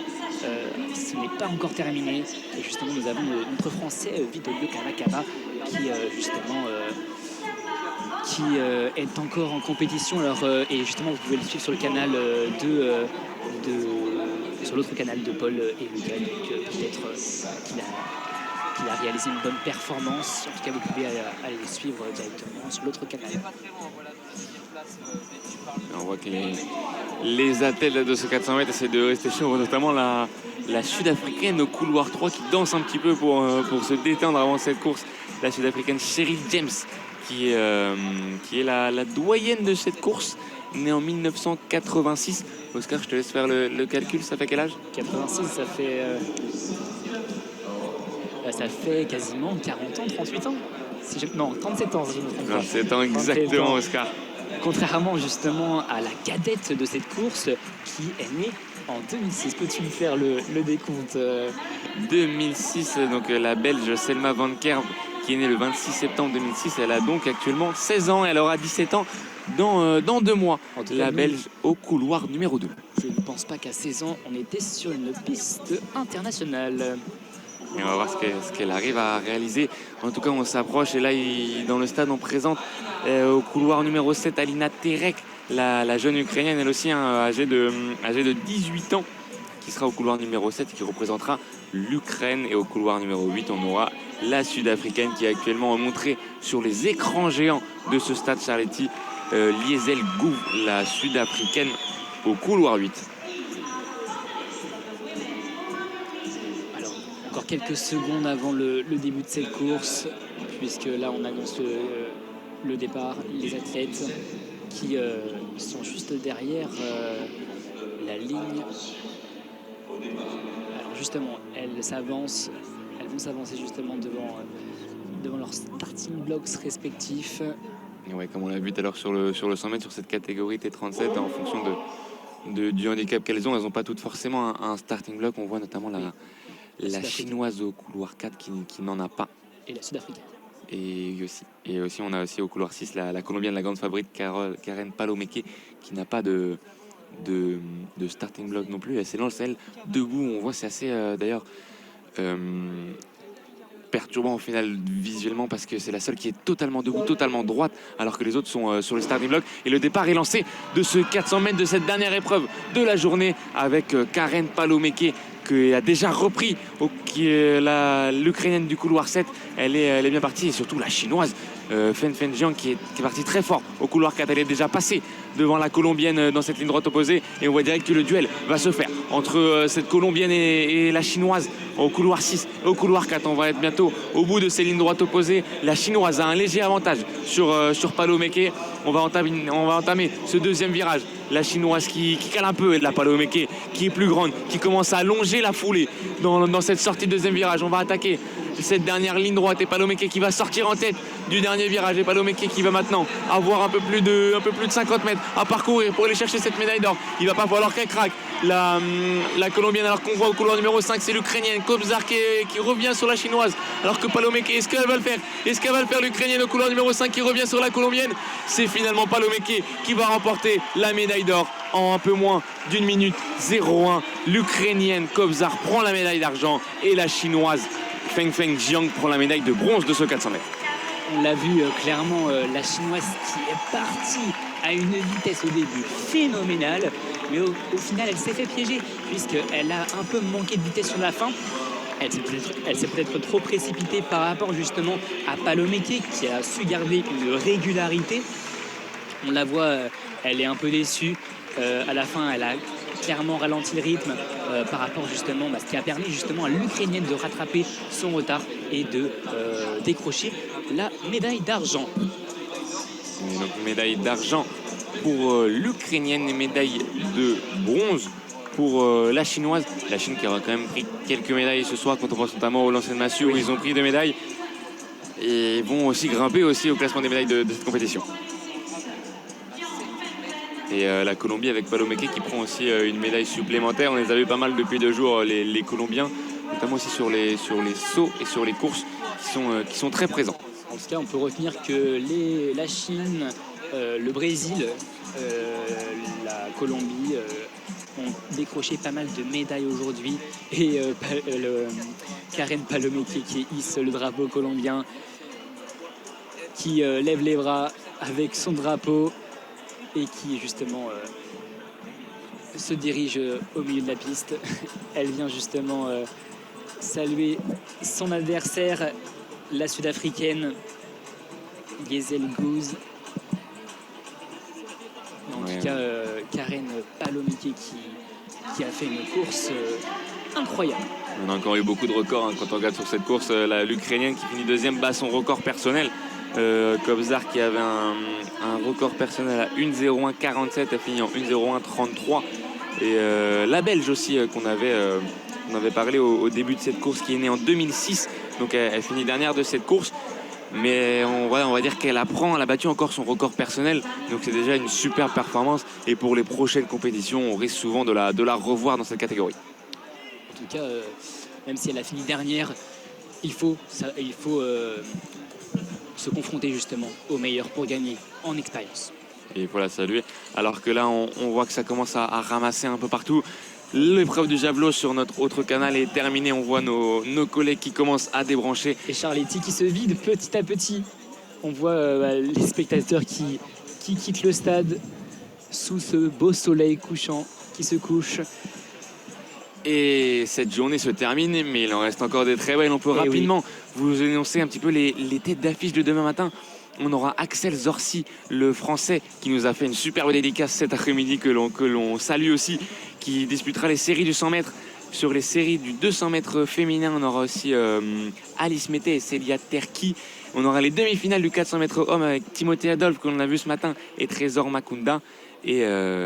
Ce n'est pas encore terminé. Et justement, nous avons notre Français Vittorio Cavacava qui justement est encore en compétition. Alors, et justement, vous pouvez le suivre sur le canal sur l'autre canal de Paul et Lucas. Donc peut-être qu'il a réalisé une bonne performance. En tout cas, vous pouvez aller le suivre directement sur l'autre canal. On voit que les athlètes de ce 400 mètres essaient de rester chauds, notamment la Sud-Africaine au couloir 3 qui danse un petit peu pour se détendre avant cette course. La Sud-Africaine Cheryl James qui est la doyenne de cette course, née en 1986. Oscar, je te laisse faire le calcul, ça fait quel âge? 86, ça fait quasiment 40 ans, 38 ans. Non, 37 ans, si je me trompe pas. 37 ans exactement, Oscar. Contrairement justement à la cadette de cette course qui est née en 2006. Peux-tu me faire le décompte 2006, donc la Belge Selma Van Kerb, qui est née le 26 septembre 2006. Elle a donc actuellement 16 ans. Elle aura 17 ans dans 2 mois. La Belge au couloir numéro 2. Je ne pense pas qu'à 16 ans, on était sur une piste internationale. Et on va voir ce qu'elle arrive à réaliser. En tout cas, on s'approche. Et là, dans le stade, on présente au couloir numéro 7 Alina Terek, la jeune Ukrainienne, elle aussi, âgée de 18 ans, qui sera au couloir numéro 7 et qui représentera l'Ukraine. Et au couloir numéro 8, on aura la Sud-Africaine qui est actuellement montrée sur les écrans géants de ce stade Charletti, Liesel Gouv, la Sud-Africaine, au couloir 8. Encore quelques secondes avant le début de cette course, puisque là on annonce le départ, les athlètes qui sont juste derrière la ligne. Alors justement, elles vont s'avancer justement devant leurs starting blocks respectifs. Et ouais, comme on l'a vu tout à l'heure sur le 100 mètres, sur cette catégorie T37, en fonction du handicap qu'elles ont, elles n'ont pas toutes forcément un starting block. On voit notamment la chinoise au couloir 4 qui n'en a pas. Et la Sud-Africaine. Et aussi, on a aussi au couloir 6 la Colombienne, la grande favorite Karen Palomeke, qui n'a pas de starting block non plus. Elle s'élance, elle, debout. On voit, c'est assez d'ailleurs perturbant au final visuellement, parce que c'est la seule qui est totalement debout, totalement droite, alors que les autres sont sur le starting block. Et le départ est lancé de ce 400 mètres, de cette dernière épreuve de la journée, avec Karen Palomeke, qui a déjà repris l'Ukrainienne du couloir 7. Elle est bien partie, et surtout la chinoise Fen Jiang qui est partie très fort au couloir 4. Elle est déjà passée devant la Colombienne dans cette ligne droite opposée, et on voit direct que le duel va se faire entre cette Colombienne et la chinoise au couloir 6 et au couloir 4. On va être bientôt au bout de ces lignes droites opposées. La chinoise a un léger avantage sur Palomeke. On va entamer ce deuxième virage. La chinoise qui cale un peu, et de la Palomeke qui est plus grande, qui commence à allonger la foulée dans cette sortie de deuxième virage. On va attaquer cette dernière ligne droite, et Palomeke qui va sortir en tête du dernier virage, et Palomeke qui va maintenant avoir un peu plus de 50 mètres à parcourir pour aller chercher cette médaille d'or. Il va pas falloir qu'elle craque, la Colombienne, alors qu'on voit au couloir numéro 5, c'est l'Ukrainienne Kobzar qui revient sur la chinoise, alors que Palomeke, est-ce qu'elle va le faire l'Ukrainienne au couloir numéro 5 qui revient sur la Colombienne? C'est finalement Palomeke qui va remporter la médaille d'or en un peu moins d'1 minute 01. L'Ukrainienne Kobzar prend la médaille d'argent, et la chinoise Fen Jiang prend la médaille de bronze de ce 400 mètres. On l'a vu clairement, la chinoise qui est partie à une vitesse au début phénoménale, mais au final elle s'est fait piéger, puisqu'elle a un peu manqué de vitesse sur la fin. Elle s'est peut-être trop précipitée par rapport justement à Palomeke, qui a su garder une régularité. On la voit, elle est un peu déçue. À la fin, elle a clairement ralenti le rythme par rapport justement à ce qui a permis justement à l'Ukrainienne de rattraper son retard et de décrocher la médaille d'argent. Donc médaille d'argent pour l'Ukrainienne et médaille de bronze pour la chinoise. La Chine qui aura quand même pris quelques médailles ce soir, quand on pense notamment au lancer de massue où ils ont pris 2 médailles, et vont aussi grimper aussi au classement des médailles de cette compétition. Et la Colombie avec Palomeke qui prend aussi une médaille supplémentaire. On les a vu pas mal depuis 2 jours, les Colombiens, notamment aussi sur les sauts et sur les courses qui sont très présents. En tout cas, on peut retenir que la Chine, le Brésil, la Colombie ont décroché pas mal de médailles aujourd'hui. Et Karen Palomeke qui hisse le drapeau colombien, qui lève les bras avec son drapeau, et qui justement se dirige au milieu de la piste. Elle vient justement saluer son adversaire, la sud-africaine Giselle Goose. En tout cas, Karen Palomike qui a fait une course incroyable. On a encore eu beaucoup de records quand on regarde sur cette course. L'Ukrainienne qui finit deuxième bat son record personnel. Kobzar qui avait un record personnel à 1:01:47 a fini en 1:01:33. Et la Belge aussi qu'on avait parlé au début de cette course, qui est née en 2006. Donc elle finit dernière de cette course. Mais on va dire qu'elle a battu encore son record personnel. Donc c'est déjà une super performance. Et pour les prochaines compétitions, on risque souvent de la revoir dans cette catégorie. En tout cas, même si elle a fini dernière, il faut se confronter justement aux meilleurs pour gagner en expérience. Et il faut la saluer. Alors que là, on voit que ça commence à ramasser un peu partout. L'épreuve du javelot sur notre autre canal est terminée. On voit nos collègues qui commencent à débrancher. Et Charletti qui se vide petit à petit. On voit les spectateurs qui quittent le stade sous ce beau soleil couchant qui se couche. Et cette journée se termine, mais il en reste encore des très belles. On peut rapidement vous énoncer un petit peu les têtes d'affiche de demain matin. On aura Axel Zorzi, le Français, qui nous a fait une superbe dédicace cet après-midi, que l'on salue aussi, qui disputera les séries du 100 mètres. Sur les séries du 200 mètres féminin, on aura aussi Alice Mété et Célia Terki. On aura les demi-finales du 400 mètres hommes avec Timothée Adolphe, que l'on a vu ce matin, et Trésor Makunda. Et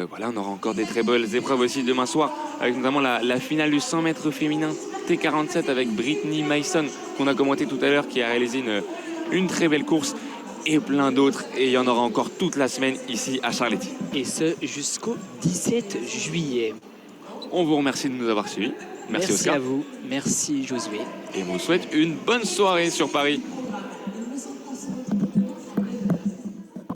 voilà, on aura encore des très belles épreuves aussi demain soir, avec notamment la finale du 100 mètres féminin T47 avec Brittany Mason, qu'on a commenté tout à l'heure, qui a réalisé une très belle course, et plein d'autres. Et il y en aura encore toute la semaine ici à Charletti. Et ce jusqu'au 17 juillet. On vous remercie de nous avoir suivis. Merci Oscar. À vous. Merci Josué. Et on vous souhaite une bonne soirée sur Paris.